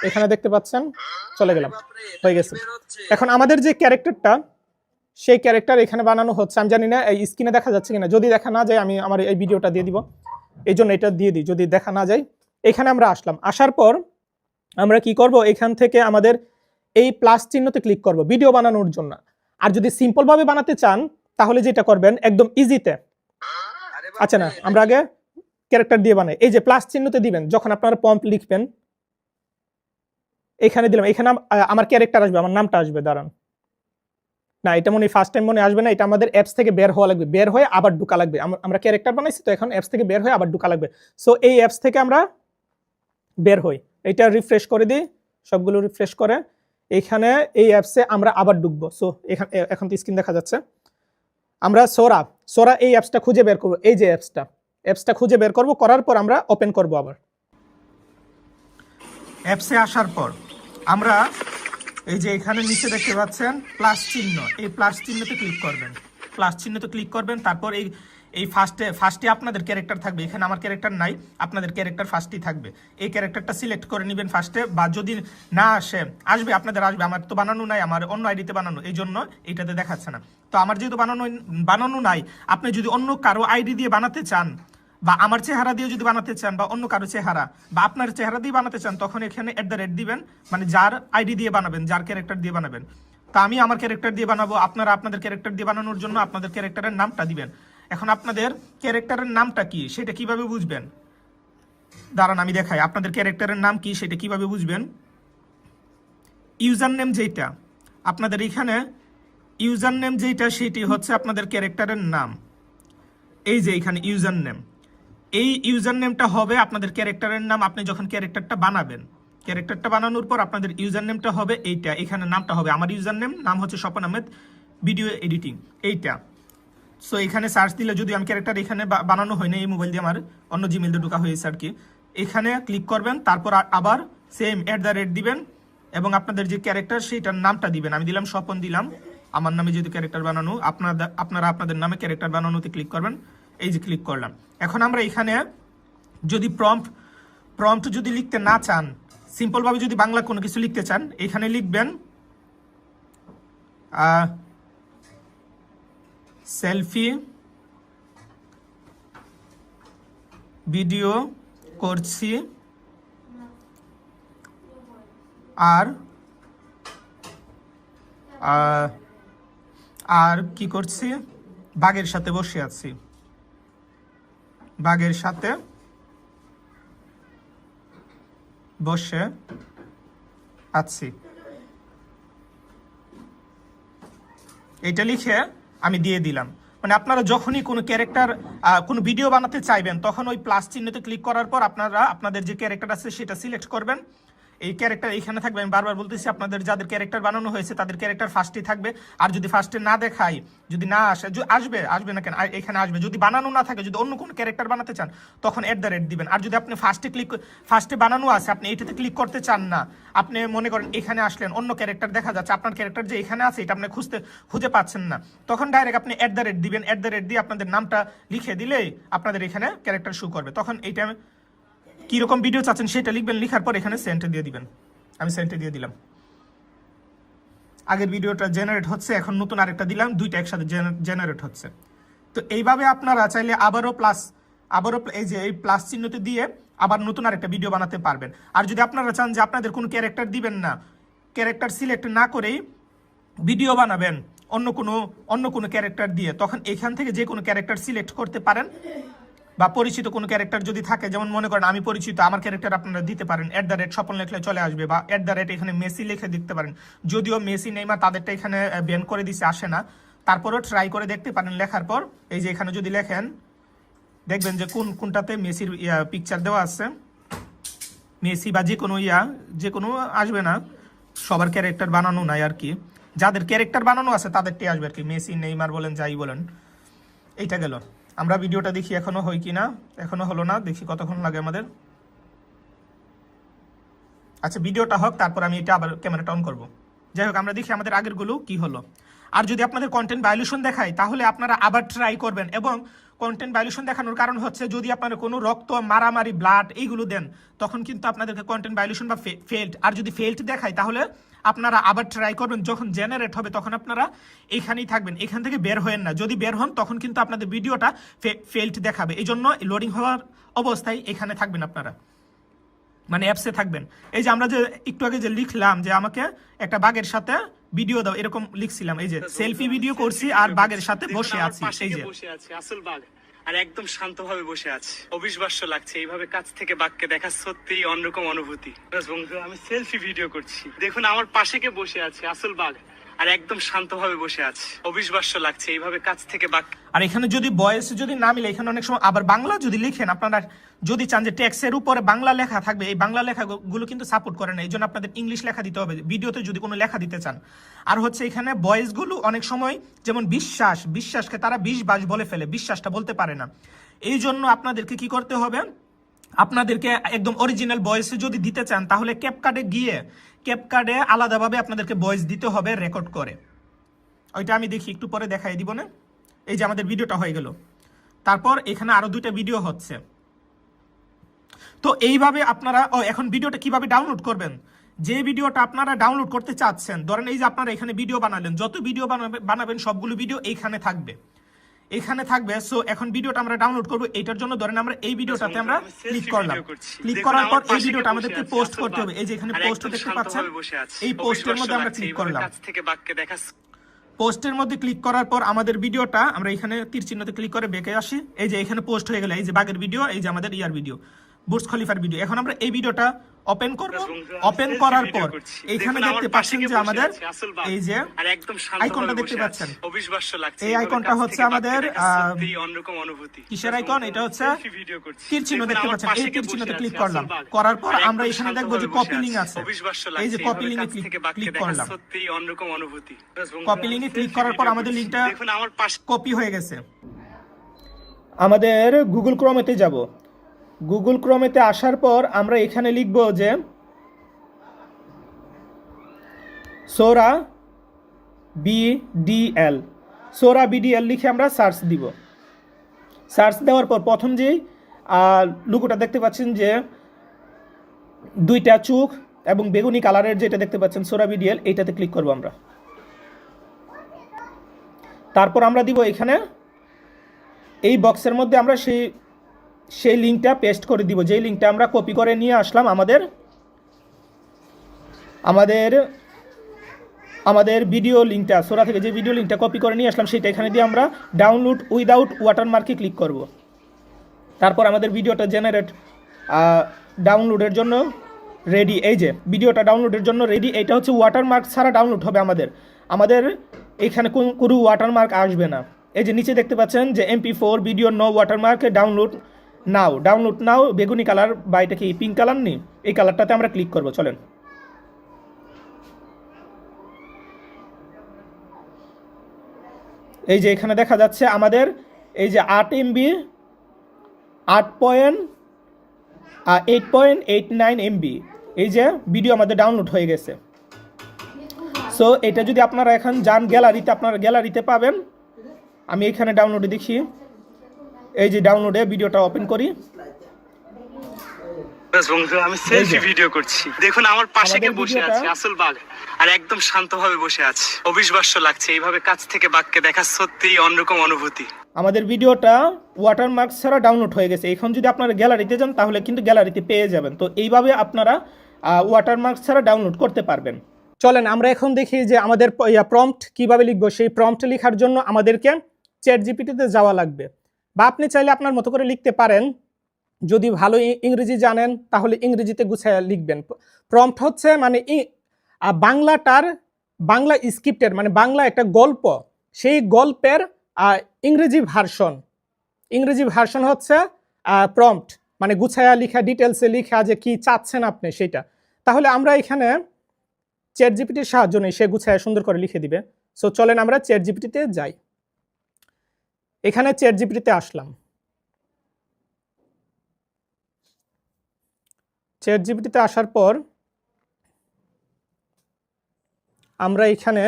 এখানে দেখতে পাচ্ছেন, চলে গেলাম, হয়ে গেছে। এখন আমাদের যে ক্যারেক্টারটা, সেই ক্যারেক্টার এখানে বানানো হচ্ছে। আমি জানি না এই স্ক্রিনে দেখা যাচ্ছে কিনা, যদি দেখা না যায় আমি আমার এই ভিডিওটা দিয়ে দিব, এই জন্য এটা দিয়ে দিই, যদি দেখা না যায়। এখানে আমরা আসলাম, আসার পর আমরা কি করব, এখান থেকে আমাদের এই প্লাস চিহ্নতে ক্লিক করব ভিডিও বানানোর জন্য। আর যদি সিম্পল ভাবে বানাতে চান তাহলে যেটা করবেন একদম ইজিতে, আচ্ছা না, আমরা আগে ক্যারেক্টার দিয়ে বানাই। এই যে প্লাস চিহ্নতে দিবেন, যখন আপনারা প্রম্পট লিখবেন এখানে দিলাম, এখানে আমার ক্যারেক্টার আসবে, আমার নামটা আসবে। দাঁড়ান, না এটা মনে ফার্স্ট টাইম মনে আসবে না, এটা আমাদের অ্যাপস থেকে বের হওয়া লাগবে, বের হয়ে আবার ঢোকা লাগবে। আমরা ক্যারেক্টার বানাইছি তো, এখন অ্যাপস থেকে বের হয়ে আবার ঢোকা লাগবে। সো এই অ্যাপস থেকে আমরা বের হই, এটা রিফ্রেশ করে দিই, সবগুলো রিফ্রেশ করে এখানে এই অ্যাপসে আমরা আবার ঢুকবো। সো এখন তো স্ক্রিন দেখা যাচ্ছে। আমরা সোরা এই অ্যাপসটা খুঁজে বের করবো, এই যে অ্যাপসটা খুঁজে বের করবো, করার পর আমরা ওপেন করব। আবার অ্যাপসে আসার পর আমরা এই যে এখানে নিচে দেখতে পাচ্ছেন প্লাস চিহ্ন, এই প্লাস চিহ্নতে ক্লিক করবেন। তারপর এই ফার্স্টে আপনাদের ক্যারেক্টার থাকবে, এখানে আমার ক্যারেক্টার নাই, আপনাদের ক্যারেক্টার ফার্স্টেই থাকবে। এই ক্যারেক্টারটা সিলেক্ট করে নেবেন ফার্স্টে, বা যদি না আসবে আপনাদের আসবে, আমার তো বানানো নাই, আমার অন্য আইডিতে বানানো, এই জন্য এটাতে দেখাচ্ছে না। তো আমার যেহেতু বানানো নাই, আপনি যদি অন্য কারো আইডি দিয়ে বানাতে চান, বা আমার চেহারা দিয়ে যদি বানাতে চান, বা অন্য কারো চেহারা বা আপনার চেহারা দিয়ে বানাতে চান, তখন এখানে @ দিবেন, মানে যার আইডি দিয়ে বানাবেন, যার ক্যারেক্টার দিয়ে বানাবেন। তা আমি আমার ক্যারেক্টার দিয়ে বানাবো, আপনারা আপনাদের ক্যারেক্টার দিয়ে বানানোর জন্য আপনাদের ক্যারেক্টারের নামটা দিবেন। এখন আপনাদের ক্যারেক্টারের নামটা কি সেটা কিভাবে বুঝবেন, দাঁড়ান আমি দেখাই আপনাদের ক্যারেক্টারের নাম কি সেটা কিভাবে বুঝবেন। ইউজার নেম যেটা আপনাদের এখানে, ইউজার নেম যেটা সেটি হচ্ছে আপনাদের ক্যারেক্টারের নাম। এই যে এখানে ইউজার নেম, এই ইউজার নেমটা হবে আপনাদের ক্যারেক্টারের নাম। আপনি যখন ক্যারেক্টারটা বানাবেন, ক্যারেক্টারটা বানানোর পর আপনাদের ইউজার নেমটা হবে এইটা, এখানে নামটা হবে, আমার ইউজার নাম হচ্ছে স্বপন আহমেদ ভিডিও এডিটিং, এইটা। সো এখানে সার্চ দিলে, যদি আমি ক্যারেক্টার এখানে বানানো হয় না, এই মোবাইল দিয়ে আমার অন্য জিমেল দিয়ে ঢোকা হয়েছে আর কি, এখানে ক্লিক করবেন, তারপর আবার সেম @ দিবেন, এবং আপনাদের যে ক্যারেক্টার সেইটার নামটা দিবেন। আমি দিলাম স্বপন, দিলাম আমার নামে যেহেতু ক্যারেক্টার বানানো, আপনারা আপনাদের নামে ক্যারেক্টার বানানোতে ক্লিক করবেন। এই যে ক্লিক করলাম। এখন আমরা এখানে যদি প্রম্পট যদি লিখতে না চান, সিম্পলভাবে যদি বাংলা কোনো কিছু লিখতে চান, এখানে লিখবেন সেলফি ভিডিও করছি আর কি করছি, বাঘের সাথে বসে আছি, বাঘের সাথে বসে আছি, এটা লিখে আমি দিয়ে দিলাম। মানে আপনারা যখনই কোনো ক্যারেক্টার কোনো ভিডিও বানাতে চাইবেন তখন ওই প্লাস চিহ্নতে ক্লিক করার পর আপনারা আপনাদের যে ক্যারেক্টার আছে সেটা সিলেক্ট করবেন। এই ক্যারেক্টার এখানে থাকবে, আমি বারবার বলতেছি আপনাদের যাদের ক্যারেক্টার বানানো হয়েছে তাদের ক্যারেক্টার ফার্স্টে থাকবে। আর যদি ফার্স্টে না দেখাই, যদি না আসে, আসবে না কেন, এখানে আসবে। যদি বানানো না থাকে, যদি অন্য কোনো ক্যারেক্টার বানাতে চান তখন @ দিবেন। আর যদি আপনি ফার্স্টে বানানো আছে, আপনি এইটাতে ক্লিক করতে চান না, আপনি মনে করেন এখানে আসলেন, অন্য ক্যারেক্টার দেখা যাচ্ছে, আপনার ক্যারেক্টার যে এখানে আছে এটা আপনি খুঁজে পাচ্ছেন না, তখন ডাইরেক্ট আপনি @ দিবেন। @ দিয়ে আপনাদের নামটা লিখে দিলেই আপনাদের এখানে ক্যারেক্টার শো করবে। তখন এইটা কিরকম ভিডিও চাচ্ছেন সেটা লিখবেন, লিখার পর এখানে সেন্টে দিয়ে দিবেন। আমি সেন্টে দিয়ে দিলাম। আগের ভিডিওটা জেনারেট হচ্ছে, এখন নতুন আরেকটা দিলাম, দুইটা একসাথে জেনারেট হচ্ছে। তো এইভাবে আপনারা চাইলে আবারও এই যে এই প্লাস চিহ্নতে দিয়ে আবার নতুন আরেকটা ভিডিও বানাতে পারবেন। আর যদি আপনারা চান যে আপনাদের কোনো ক্যারেক্টার দিবেন না, ক্যারেক্টার সিলেক্ট না করেই ভিডিও বানাবেন অন্য কোনো ক্যারেক্টার দিয়ে, তখন এখান থেকে যে কোনো ক্যারেক্টার সিলেক্ট করতে পারেন। বা পরিচিত কোনো ক্যারেক্টার যদি থাকে, যেমন মনে করেন আমি পরিচিত, আমার ক্যারেক্টার আপনারা দিতে পারেন। @ লিখলে চলে আসবে, বা @ এখানে মেসি লিখে দিতে পারেন। যদিও মেসি নেইমার তাদেরটা এখানে ব্যান করে দিছে, আসে না, তারপরেও ট্রাই করে দেখতে পারেন। লেখার পর এই যে এখানে যদি লেখেন, দেখবেন যে কোনটাতে মেসির পিকচার দেওয়া আছে। মেসি বা যে কোনো আসবে না, সবার ক্যারেক্টার বানানো নাই আর কি। যাদের ক্যারেক্টার বানানো আছে তাদেরটাই আসবে আর কি, মেসি নেইমার বলেন যাই বলেন। এইটা গেল। আমরা ভিডিওটা দেখি এখনো হয় কি না। এখনো হলো না, দেখি কতক্ষণ লাগে আমাদের। আচ্ছা, ভিডিওটা হোক, তারপর আমি এটা আবার ক্যামেরাটা অন করব। যাই হোক, আমরা দেখি আমাদের আগেরগুলো কি হলো। আর যদি আপনাদের কন্টেন্ট ভায়োলেশন দেখায় তাহলে আপনারা আবার ট্রাই করবেন। এবং কন্টেন্ট ভায়োলেশন দেখানোর কারণ হচ্ছে, যদি আপনারা কোনো রক্ত, মারামারি, ব্লাড এইগুলো দেন তখন কিন্তু আপনাদেরকে কন্টেন্ট ভায়োলেশন বা ফেল্ড। আর যদি ফেল্ড দেখায় তাহলে আপনারা আবার ট্রাই করবেন। যখন জেনারেট হবে তখন আপনারা এখানেই থাকবেন, এখান থেকে বের হবেন না। যদি বের হন তখন কিন্তু আপনাদের ভিডিওটা ফেল্ড দেখাবে। এই জন্য লোডিং হওয়ার অবস্থায় এখানে থাকবেন আপনারা, মানে অ্যাপসে থাকবেন। এই যে আমরা যে একটু আগে যে লিখলাম যে আমাকে একটা বাঘের সাথে ভিডিও দাও, এরকম লিখছিলাম। এই যে সেলফি ভিডিও করছি আর বাঘের সাথে বসে আছি, এই যে বসে আছি আসল বাঘ, আর একদম শান্তভাবে বসে আছি। অবিশ্বাস্য লাগছে এইভাবে কাছ থেকে বাঘকে দেখা, সত্যি অন্যরকম অনুভূতি। বন্ধু, আমি সেলফি ভিডিও করছি, দেখুন আমার পাশে কে বসে আছে আসল বাঘ, আর একদম শান্তভাবে বসে আছে। অবিশ্বাস্য লাগছে এইভাবে কাছ থেকে বাঘ। আর এখানে যদি ভয়েস যদি না মিলে, এখানে অনেক সময় আবার বাংলা যদি লিখেন, আপনারা যদি চান যে টেক্সটের উপরে বাংলা লেখা থাকবে, এই বাংলা লেখাগুলো কিন্তু সাপোর্ট করে না। এই জন্য আপনাদের ইংলিশ লেখা দিতে হবে ভিডিওতে যদি কোনো লেখা দিতে চান। আর হচ্ছে এখানে ভয়েসগুলো অনেক সময়, যেমন বিশ্বাসকে তারা বাস বলে ফেলে, বিশ্বাসটা বলতে পারে না। এই জন্য আপনাদেরকে কি করতে হবে, আপনাদেরকে একদম অরিজিনাল ভয়েসে যদি দিতে চান তাহলে ক্যাপকার্ডে আলাদাভাবে আপনাদেরকে ভয়েস দিতে হবে রেকর্ড করে। ওইটা আমি দেখি একটু পরে দেখাই দিব না। এই যে আমাদের ভিডিওটা হয়ে গেল, তারপর এখানে আরো 2টা ভিডিও হচ্ছে। তো এইভাবে আপনারা এখন ভিডিওটা কিভাবে ডাউনলোড করবেন, যে ভিডিওটা আপনারা ডাউনলোড করতে চাচ্ছেন, ধরেন এই যে আপনারা এখানে ভিডিও বানালেন, যত ভিডিও বানাবেন সবগুলো ভিডিও এইখানে থাকবে। সো এখন ভিডিওটা আমরা ডাউনলোড করব। এটার জন্য ধরেন আমরা এই ভিডিওটাতে আমরা ক্লিক করলাম, ক্লিক করার পর এই ভিডিওটা আমাদেরকে পোস্ট করতে হবে। এই যে এখানে পোস্ট দেখতে পাচ্ছেন, এই পোস্টের মধ্যে আমরা ক্লিক করলাম। পোস্টের মধ্যে ক্লিক করার পর আমাদের ভিডিওটা আমরা এখানে তীর চিহ্নতে ক্লিক করে বেঁকে আসি। এই যে এখানে পোস্ট হয়ে গেল, এই যে বাঘের ভিডিও, এই যে আমাদের ভিডিও, বুর্জ খলিফার ভিডিও। এখন আমরা এই ভিডিওটা ওপেন করব। ওপেন করার পর এখানে দেখতে পাচ্ছেন যে আমাদের এই যে আইকনটা দেখতে পাচ্ছেন, এই আইকনটা হচ্ছে আমাদের কিসের আইকন, এটা হচ্ছে তীর চিহ্ন দেখতে পাচ্ছেন। এই তীর চিহ্নতে ক্লিক করলাম, করার পর আমরা এখানে দেখবো যে কপি লিংক আছে। এই যে কপি লিংকে ক্লিক করলাম, কপি লিংকে ক্লিক করার পর আমাদের লিংকটা কপি হয়ে গেছে। আমাদের গুগল ক্রোমেতে যাব। গুগল ক্রোমেতে আসার পর আমরা এখানে লিখব যে সোরা বিডিএল, সোরা বিডিএল লিখে আমরা সার্চ দিব। সার্চ দেওয়ার পর প্রথম যেই লোগোটা দেখতে পাচ্ছেন যে 2টা চোখ এবং বেগুনি কালারের যেটা দেখতে পাচ্ছেন সোরা বিডিএল, এইটাতে ক্লিক করব আমরা। তারপর আমরা দিব এখানে এই বক্সের মধ্যে আমরা সেই লিঙ্কটা পেস্ট করে দিব, যেই লিঙ্কটা আমরা কপি করে নিয়ে আসলাম আমাদের ভিডিও লিঙ্কটা, সোরা থেকে যে ভিডিও লিঙ্কটা কপি করে নিয়ে আসলাম সেটা এখানে দিয়ে আমরা ডাউনলোড উইদাউট ওয়াটারমার্কে ক্লিক করব। তারপর আমাদের ভিডিওটা ডাউনলোডের জন্য রেডি। এই যে ভিডিওটা ডাউনলোডের জন্য রেডি। এটা হচ্ছে ওয়াটারমার্ক ছাড়া ডাউনলোড হবে আমাদের এখানে কোনো ওয়াটারমার্ক আসবে না। এই যে নিচে দেখতে পাচ্ছেন যে MP4 video no watermark download now বেগুনি কালার বা এটা কি পিঙ্ক কালার নেই, এই কালারটাতে আমরা ক্লিক করব। চলেন, এই যে এখানে দেখা যাচ্ছে আমাদের এই যে 8 MB 8.89 MB এই যে ভিডিও আমাদের ডাউনলোড হয়ে গেছে। সো এটা যদি আপনারা এখন যান গ্যালারিতে, আপনারা গ্যালারিতে পাবেন। আমি এখানে ডাউনলোডে দেখি, এই যে ডাউনলোডে ভিডিওটা ওপেন করি। বন্ধু আমি সেলফি ভিডিও করছি, দেখুন আমার পাশে কে আমাদের বসে ভিডিওটা- আছে আসল বাঘ, আর একদম শান্তভাবে বসে আছে। অবিশ্বাস্য লাগছে এইভাবে কাছ থেকে বাঘকে দেখা, সত্যিই অন্যরকম অনুভূতি। আমাদের ভিডিওটা ওয়াটারমার্ক ছাড়া ডাউনলোড হয়ে গেছে। এখন যদি আপনারা গ্যালারিতে যান তাহলে কিন্তু গ্যালারিতে পেয়ে যাবেন। তো এইভাবে আপনারা ওয়াটারমার্ক ছাড়া ডাউনলোড করতে পারবেন। চলেন আমরা এখন দেখি যে আমাদের প্রম্পট কিভাবে লিখবো। সেই প্রম্পট লেখার জন্য আমাদেরকে চ্যাটজিপিটিতে যাওয়া লাগবে, বা আপনি চাইলে আপনার মতো করে লিখতে পারেন। যদি ভালো ইংরেজি জানেন তাহলে ইংরেজিতে গুছায় লিখবেন। প্রম্পট হচ্ছে মানে বাংলা স্ক্রিপ্টের মানে বাংলা একটা গল্প, সেই গল্পের ইংরেজি ভার্সন হচ্ছে প্রম্পট, মানে গুছায়া লিখা, ডিটেলসে লিখা যে কি চাচ্ছেন আপনি সেটা। তাহলে আমরা এখানে চ্যাটজিপিটির সাহায্য নেই, সে গুছায়া সুন্দর করে লিখে দিবে। সো চলেন আমরা চ্যাটজিপিটিতে যাই। এখানে চ্যাটজিপিটিতে আসলাম। চ্যাটজিপিটিতে আসার পর আমরা এখানে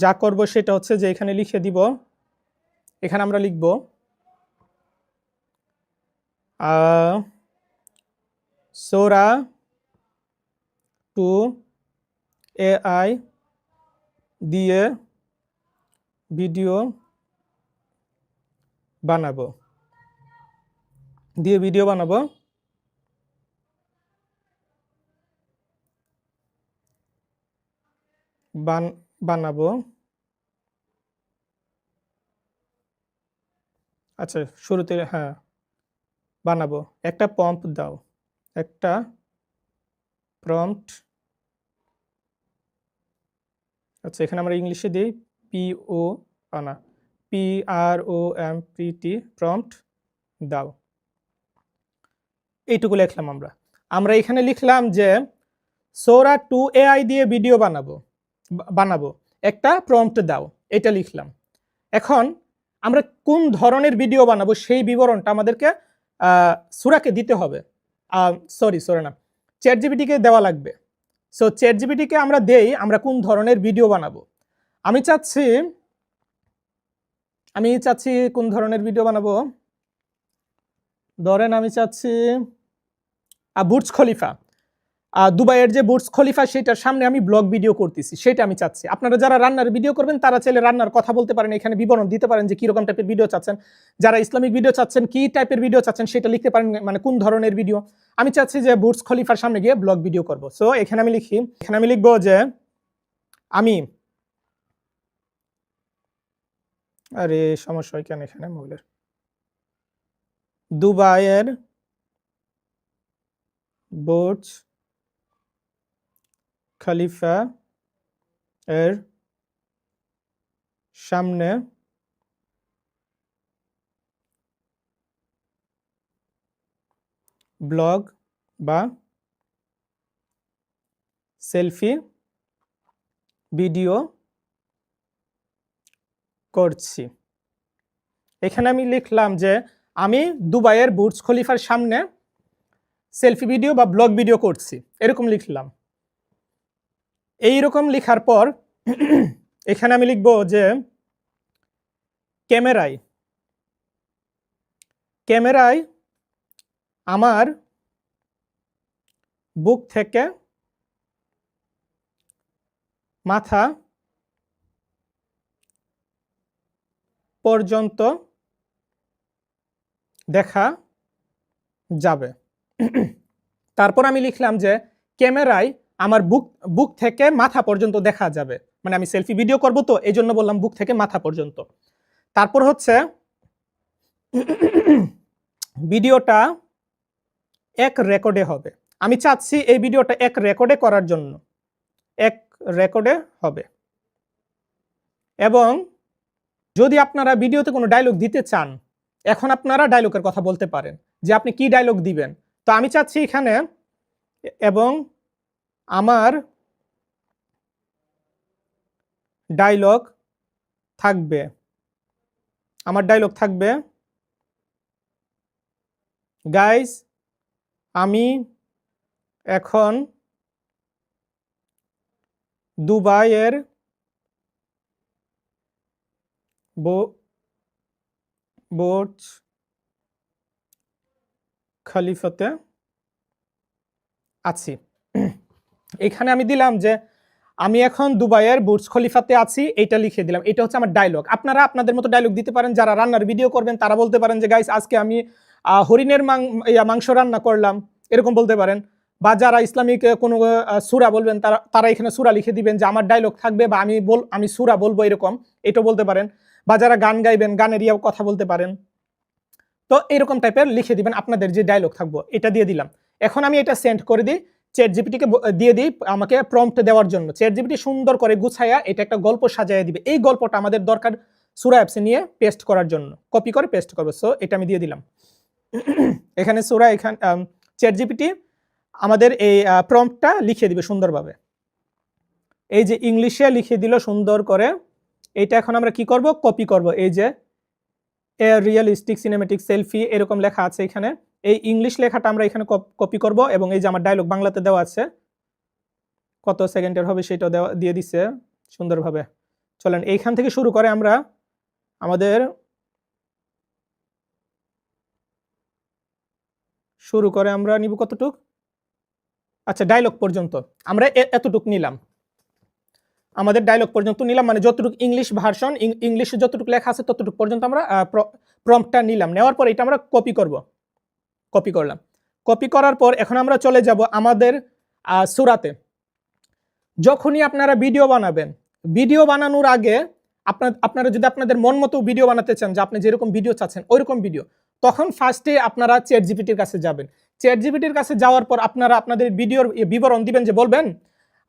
যা করব সেটা হচ্ছে যে এখানে লিখে দিব। এখানে আমরা লিখব সোরা 2 AI দিয়ে ভিডিও বানাবো, বানাবো। আচ্ছা, শুরুতে হ্যাঁ বানাবো। একটা প্রম্পট দাও, একটা প্রম্পট। আচ্ছা, এখানে আমরা ইংলিশে দিই PROMPT প্রম্পট দাও। এইটুকু লিখলাম আমরা এখানে লিখলাম যে সোরা 2 AI দিয়ে ভিডিও বানাবো, একটা প্রম্পট দাও, এটা লিখলাম। এখন আমরা কোন ধরনের ভিডিও বানাবো সেই বিবরণটা আমাদেরকে সূরাকে দিতে হবে। সরি না, চ্যাটজিপিটিকে দেওয়া লাগবে। সো চ্যাটজিপিটিকে আমরা দেই আমরা কোন ধরনের ভিডিও বানাবো। আমি চাচ্ছি কোন ধরনের ভিডিও বানাবো। ধরেন আমি চাচ্ছি বুর্জ খলিফা, দুবাইয়ের যে বুর্জ খলিফা সেটার সামনে আমি ব্লগ ভিডিও করতেছি, সেটা আমি চাচ্ছি। আপনারা যারা রান্নার ভিডিও করবেন তারা চাইলে রান্নার কথা বলতে পারেন, এখানে বিবরণ দিতে পারেন যে কিরকম টাইপের ভিডিও চাচ্ছেন। যারা ইসলামিক ভিডিও চাচ্ছেন, কি টাইপের ভিডিও চাচ্ছেন সেটা লিখতে পারেন, মানে কোন ধরনের ভিডিও। আমি চাচ্ছি যে বুর্জ খলিফার সামনে গিয়ে ব্লগ ভিডিও করব। সো এখানে আমি লিখবো যে আমি সমস্যা হয় কেন এখানে মোবাইলের, দুবাইয়ের বুর্জ খলিফা এর সামনে ব্লগ বা সেলফি ভিডিও করছি। এখানে আমি লিখলাম যে আমি দুবাইয়ের বুর্জ খলিফার সামনে সেলফি ভিডিও বা ব্লগ ভিডিও করছি, এরকম লিখলাম। এইরকম লেখার পর এখানে আমি লিখব যে ক্যামেরায় আমার বুক থেকে মাথা পর্যন্ত দেখা যাবে। তারপর আমি লিখলাম যে ক্যামেরায় আমার বুক থেকে মাথা পর্যন্ত দেখা যাবে, মানে আমি সেলফি ভিডিও করব তো এই জন্য বললাম বুক থেকে মাথা পর্যন্ত। তারপর হচ্ছে ভিডিওটা এক রেকর্ডে হবে। আমি চাচ্ছি এই ভিডিওটা এক রেকর্ডে করার জন্য, এক রেকর্ডে হবে এবং যদি আপনারা ভিডিওতে কোনো ডায়লগ দিতে চান, এখন আপনারা ডায়লগের কথা বলতে পারেন যে আপনি কি ডায়লগ দিবেন। তো আমি চাচ্ছি এখানে এবং আমার ডায়লগ থাকবে, গাইস আমি এখন দুবাইয়ের বুর্জ খলিফাতে আছি। এখানে আমি দিলাম যে আমি এখন দুবাইয়ের বুর্জ খলিফাতে আছি, এইটা লিখে দিলাম। এটা হচ্ছে আমার ডায়লগ। আপনারা আপনাদের মতো ডায়লগ দিতে পারেন। যারা রান্নার ভিডিও করবেন তারা বলতে পারেন যে গাইস আজকে আমি হরিণের মাংস রান্না করলাম, এরকম বলতে পারেন। বা যারা ইসলামিক কোনো সূরা বলবেন তারা এখানে সূরা লিখে দিবেন যে আমার ডায়লগ থাকবে বা আমি সূরা বলবো, এরকম এটাও বলতে পারেন। বা যারা গান গাইবেন গানের কথা বলতে পারেন। তো এরকম টাইপের লিখে দিবেন আপনাদের যে ডায়লগ থাকবো, এটা দিয়ে দিলাম। এখন আমি এটা সেন্ড করে দিই চ্যাটজিপিটিকে, দিয়ে দিই আমাকে প্রম্পট দেওয়ার জন্য। চ্যাটজিপিটি সুন্দর করে গুছাইয়া এটা একটা গল্প সাজাইয়া দিবে। এই গল্পটা আমাদের দরকার সূরা অ্যাপসে নিয়ে পেস্ট করার জন্য, কপি করে পেস্ট করবো। সো এটা আমি দিয়ে দিলাম। এখানে সূরা, এখানে চ্যাটজিপিটি আমাদের এই প্রম্পটটা লিখে দিবে সুন্দরভাবে। এই যে ইংলিশে লিখে দিল সুন্দর করে। এইটা এখন আমরা কি করব, কপি করব। এই যে এ রিয়েলিস্টিক সিনেমেটিক সেলফি এরকম লেখা আছে এখানে, এই ইংলিশ লেখাটা আমরা এখানে কপি করব। এবং এই যে আমার ডায়লগ বাংলাতে দেওয়া আছে, কত সেকেন্ডের হবে সেটাও দিয়ে দিচ্ছে সুন্দরভাবে। চলেন এইখান থেকে শুরু করে আমরা আমাদের নিব কতটুক, আচ্ছা ডায়লগ পর্যন্ত আমরা এতটুক নিলাম। আমাদের ডায়লগ পর্যন্ত নিলাম, মানে যতটুকু ইংলিশ ভার্সন, ইংলিশে যতটুকু লেখা আছে ততটুকু পর্যন্ত আমরা প্রম্পটটা নিলাম। নেওয়ার পর এটা আমরা কপি করব। কপি করলাম। কপি করার পর এখন আমরা চলে যাব আমাদের সূরাতে। যখনই আপনারা ভিডিও বানাবেন, ভিডিও বানানোর আগে আপনারা যদি আপনাদের মন মতো ভিডিও বানাতে চান, যে আপনি যেরকম ভিডিও চাচ্ছেন ওইরকম ভিডিও, তখন ফার্স্টে আপনারা চ্যাটজিপিটির কাছে যাবেন। চ্যাটজিপিটির কাছে যাওয়ার পর আপনারা আপনাদের ভিডিওর বিবরণ দিবেন, যে বলবেন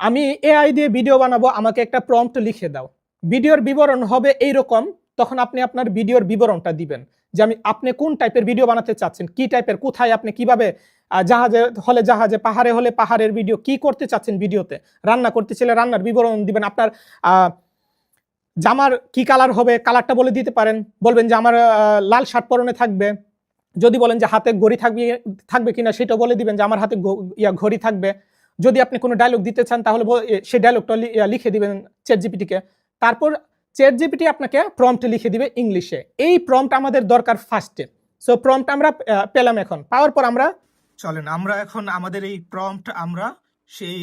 আমি এআই দিয়ে ভিডিও বানাবো, আমাকে একটা প্রম্পট লিখে দাও। ভিডিওর বিবরণ হবে এইরকম। তখন আপনি আপনার ভিডিওর বিবরণটা দিবেন, যে আপনি কোন টাইপের ভিডিও বানাতে চাচ্ছেন, কি টাইপের, কোথায় আপনি কিভাবে, জাহাজে হলে জাহাজে, পাহাড়ে হলে পাহাড়ের ভিডিও, কি করতে চাচ্ছেন ভিডিওতে, রান্না করতে চাইলে রান্নার বিবরণ দিবেন। আপনার জামার কি কালার হবে, কালারটা বলে দিতে পারেন। বলবেন যে আমার লাল শার্ট পরনে থাকবে। যদি বলেন যে হাতে ঘড়ি থাকবে কিনা সেটা বলে দিবেন, যে আমার হাতে ঘড়ি থাকবে। যদি আপনি কোনো ডায়লগ দিতে চান তাহলে সেই ডায়লগটা লিখে দিবেন চ্যাটজিপিটিকে। তারপর চ্যাটজিপিটি আপনাকে প্রম্পট লিখে দিবে ইংলিশে। এই প্রম্পট আমাদের দরকার ফার্স্টে। সো প্রম্পট আমরা পেলাম। এখন পাওয়ার পর আমরা চলেন আমরা এখন আমাদের এই প্রম্পট আমরা সেই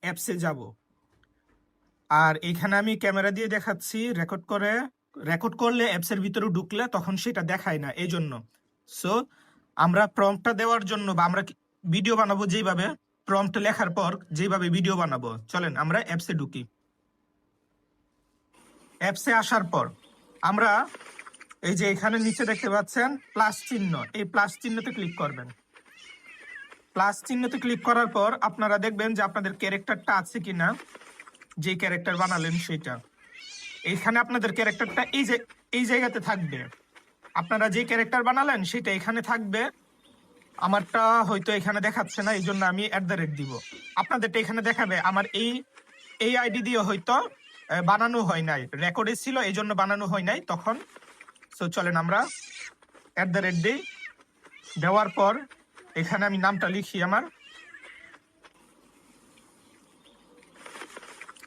অ্যাপসে যাব। আর এখানে আমি ক্যামেরা দিয়ে দেখাচ্ছি, রেকর্ড করলে অ্যাপসের ভিতরে ঢুকলে তখন সেটা দেখায় না, এই জন্য। সো আমরা প্রম্পটটা দেওয়ার জন্য, বা আমরা ভিডিও বানাবো যেভাবে, প্রম্পট লেখার পর যেভাবে ভিডিও বানাবো, চলেন আমরা অ্যাপসে ঢুকি। অ্যাপসে আসার পর আমরা এই যে এখানে নিচে দেখতে পাচ্ছেন প্লাস চিহ্ন, এই প্লাস চিহ্নতে ক্লিক করবেন। প্লাস চিহ্নতে ক্লিক করার পর আপনারা দেখবেন যে আপনাদের ক্যারেক্টারটা আছে কিনা, যে ক্যারেক্টার বানালেন সেটা এখানে আপনাদের ক্যারেক্টারটা এই জায়গাতে থাকবে। আপনারা যে ক্যারেক্টার বানালেন সেটা এখানে থাকবে। আমারটা হয়তো এখানে দেখাচ্ছে না, এই জন্য আমি @ দিব। আপনাদেরটা এখানে দেখাবে। আমার এই আইডি দিয়ে হয়তো বানানো হয় নাই, রেকর্ডে ছিল এই জন্য বানানো হয় নাই তখন। সো চলেন আমরা @ দিই। দেওয়ার পর এখানে আমি নামটা লিখি আমার।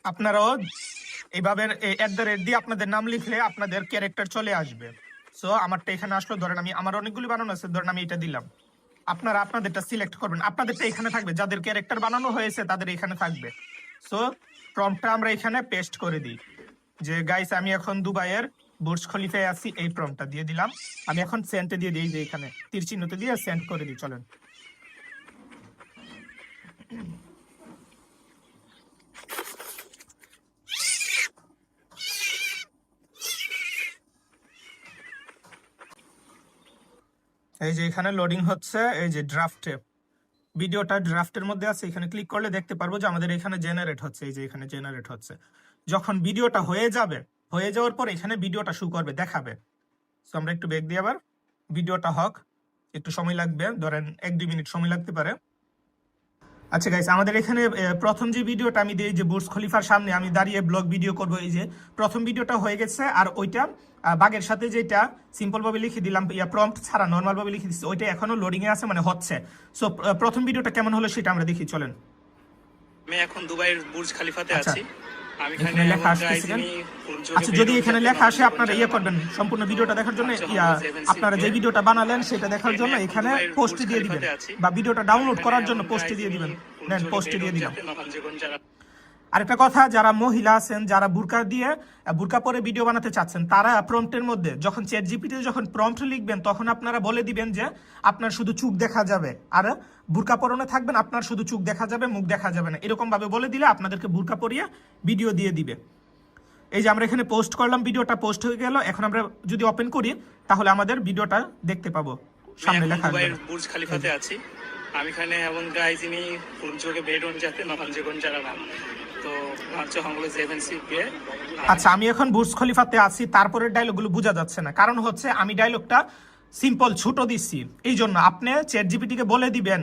আপনারাও এইভাবে @ দিয়ে আপনাদের নাম লিখলে আপনাদের ক্যারেক্টার চলে আসবে। সো আমারটা এখানে আসলো। ধরেন আমার অনেকগুলি বানানো আছে, ধরেন আমি এটা দিলাম। আপনারা আপনাদেরটা সিলেক্ট করবেন, আপনাদেরটা এখানে থাকবে। যাদের ক্যারেক্টার বানানো হয়েছে তাদের এখানে থাকবে। সো প্রম্পটটা আমরা এখানে পেস্ট করে দিই, যে গাইস আমি এখন দুবাইয়ের বুর্জ খলিফায় আছি, এই প্রম্পটটা দিয়ে দিলাম। আমি এখন সেন্ড দিয়ে দিই, যে এখানে তীর চিহ্নতে দিয়ে সেন্ড করে দিই। চলেন এই যে এখানে লোডিং হচ্ছে, এই যে ড্রাফটে ভিডিওটা ড্রাফটের মধ্যে আছে। এখানে ক্লিক করলে দেখতে পারবো যে আমাদের এখানে জেনারেট হচ্ছে। এই যে এখানে জেনারেট হচ্ছে। যখন ভিডিওটা হয়ে যাবে হয়ে যাওয়ার পর এখানে ভিডিওটা শো করবে, দেখাবে। সো আমরা একটু ব্যাক দিয়ে আবার ভিডিওটা হোক, একটু সময় লাগবে, ধরেন 1-2 মিনিট সময় লাগতে পারে। আচ্ছা গাইস, আমাদের এখানে প্রথম যে ভিডিওটা আমি দিই যে বুর্জ খলিফার সামনে আমি দাঁড়িয়ে ব্লগ ভিডিও করব, এই যে প্রথম ভিডিওটা হয়ে গেছে। আর ওইটা বাগের সাথে যেটা সিম্পল ভাবে লিখে দিলাম, প্রম্পট ছাড়া নর্মাল ভাবে লিখে দিচ্ছি, ওইটা এখনো লোডিং এ আছে, মানে হচ্ছে। সো প্রথম ভিডিওটা কেমন হলো সেটা আমরা দেখি, চলেন। আমি এখন দুবাইয়ের বুর্জ খলিফাতে আচ্ছা, আছি। আমি এখানে লেখা আসতেছে। আচ্ছা, যদি এখানে লেখা আসে আপনারা করবেন সম্পূর্ণ ভিডিওটা দেখার জন্য, আপনারা যে ভিডিওটা বানালেন সেটা দেখার জন্য এখানে পোস্ট দিয়ে দিবেন, বা ভিডিওটা ডাউনলোড করার জন্য পোস্ট দিয়ে দিবেন। দেন পোস্ট দিয়ে দিলাম। আরেকটা কথা, যারা মহিলা আছেন, যারা বুরকা পরে ভিডিও বানাতে চাচ্ছেন, তারা প্রম্পটের মধ্যে যখন চ্যাট জিপিটিতে যখন প্রম্পট লিখবেন, তখন আপনারা বলে দিবেন যে আপনার শুধু চোখ দেখা যাবে, আর বুরকা পরনে থাকবেন, আপনার শুধু চোখ দেখা যাবে, মুখ দেখা যাবে না। এরকম ভাবে বলে দিলে আপনাদেরকে বুরকা পরিয়ে ভিডিও দিয়ে দিবে। এই যে আমরা এখানে পোস্ট করলাম, ভিডিওটা পোস্ট হয়ে গেল। এখন আমরা যদি ওপেন করি তাহলে আমাদের ভিডিওটা দেখতে পাবো, সামনে লেখা আসবে। বুর্জ খলিফাতে আছি আমি এখানে, এবং গাইজ ইনি পূর্বযোগে বেডন যাতে নকল জীবন যারা নাম তো হচ্ছে হংলো জেভেন্সি কে। আচ্ছা, আমি এখন বুর্জ খলিফাতে আছি, তারপরের ডায়লগগুলো বোঝা যাচ্ছে না, কারণ হচ্ছে আমি ডায়লগটা সিম্পল ছোট দিচ্ছি। এই জন্য আপনি চ্যাট জিপিটিকে বলে দিবেন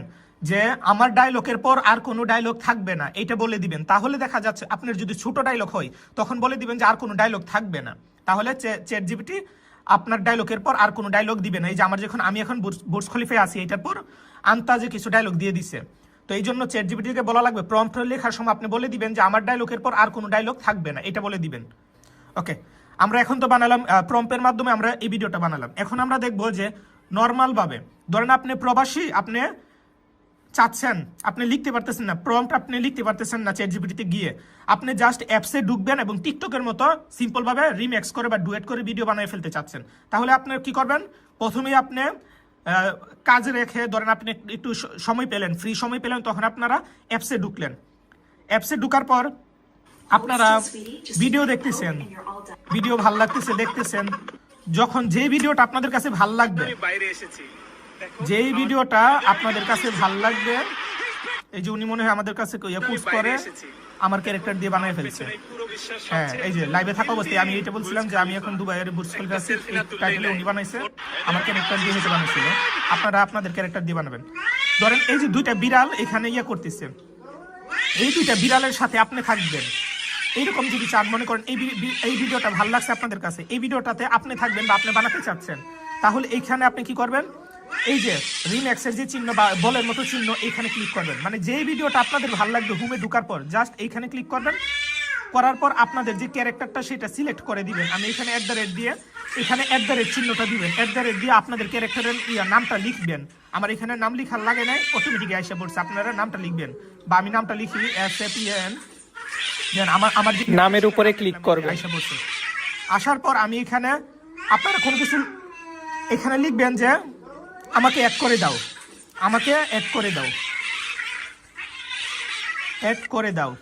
যে আমার ডায়লগের পর আর কোনো ডায়লগ থাকবে না, এটা বলে দিবেন। তাহলে দেখা যাচ্ছে আপনার যদি ছোট ডায়লগ হয় তখন বলে দিবেন যে আর কোনো ডায়লগ থাকবে না, তাহলে চ্যাট জিপিটি আপনার ডায়লগের পর আর কোনো ডায়লগ দিবে না। এই যে আমি এখন বুর্জ খলিফায় আছি, এটার পর আন্তাজে কিছু ডায়লগ দিয়ে দিছে। তো এই জন্য চ্যাট জিপিটিকে বলা লাগবে প্রম্পট লেখার সময় আপনি বলে দিবেন যে আমার ডায়লগের পর আর কোনো ডায়লগ থাকবে না, এটা বলে দিবেন। ওকে, আমরা এখন তো বানালাম প্রম্পটের মাধ্যমে আমরা এই ভিডিওটা বানালাম। এখন আমরা দেখবো যে নর্মাল ভাবে, ধরেন আপনি প্রবাসী, আপনি চাচ্ছেন, আপনি লিখতে পারতেছেন না, প্রম্পট আপনি লিখতে পারতেছেন না চ্যাট জিপিটিতে গিয়ে, আপনি জাস্ট অ্যাপসে ঢুকবেন এবং টিকটকের মতো সিম্পল ভাবে রিমেক্স করে বা ডুয়েট করে ভিডিও বানিয়ে ফেলতে চাচ্ছেন, তাহলে আপনি কি করবেন? প্রথমেই আপনি কাজে রেখে, ধরেন আপনি একটু সময় পেলেন, ফ্রি সময় পেলেন, তখন আপনারা অ্যাপসে ঢুকলেন। অ্যাপসে ঢুকার পর আপনারা ভিডিও দেখতেছেন, ভিডিও ভাল লাগতেছে দেখতেছেন। যখন যে ভিডিওটা আপনাদের কাছে ভাল লাগবে, বাইরে এসেছি, যেই ভিডিওটা আপনাদের কাছে ভাল লাগবে, এই যে উনি মনে হয় আমাদের কাছে পুশ করে আমার ক্যারেক্টার দিয়ে বানিয়ে ফেলছে। হ্যাঁ, এই যে লাইভে থাকা অবস্থায় আমি এটা বলছিলাম যে আমি এখন দুবাইয়ের বুর্জ খলিফা আছি, টাইটেলে উনি বানাইছে, আমার ক্যারেক্টার দিয়ে হেঁটে বানাইছিল। আপনারা আপনাদের ক্যারেক্টার দিয়ে বানাবেন। ধরেন এই যে দুইটা বিড়াল এখানে করতেছে, এই দুইটা বিড়ালের সাথে আপনি থাকবেন। এইরকম যদি চান, মনে করেন এই ভিডিওটা ভালো লাগছে আপনাদের কাছে, এই ভিডিওটাতে আপনি থাকবেন বা আপনি বানাতে চাচ্ছেন, তাহলে এইখানে আপনি কি করবেন? এই যে রিম্যাক্সের যে চিহ্ন বা বলের মতো চিহ্ন, এইখানে ক্লিক করবেন। মানে যেই ভিডিওটা আপনাদের ভালো লাগবে, হোমে ঢোকার পর জাস্ট এইখানে ক্লিক করবেন। করার পর আপনাদের যে ক্যারেক্টারটা সেটা সিলেক্ট করে দিবেন। আমি এখানে @ দিয়ে এখানে @ চিহ্নটা দিবেন, @ দিয়ে আপনাদের ক্যারেক্টারের নামটা লিখবেন। আমার এখানে নাম লিখার লাগে নাই, অটোমেটিক এসে পড়ছে, আপনারা নামটা লিখবেন। বা আমি নামটা লিখি SAPN, আমার নামের উপরে ক্লিক করবেন, এসে পড়ছে। আসার পর আমি এখানে আপনারা কোনো কিছু এখানে লিখবেন যে আমাকে অ্যাড করে দাও, আমাকে অ্যাড করে দাও, অ্যাড করে দাও,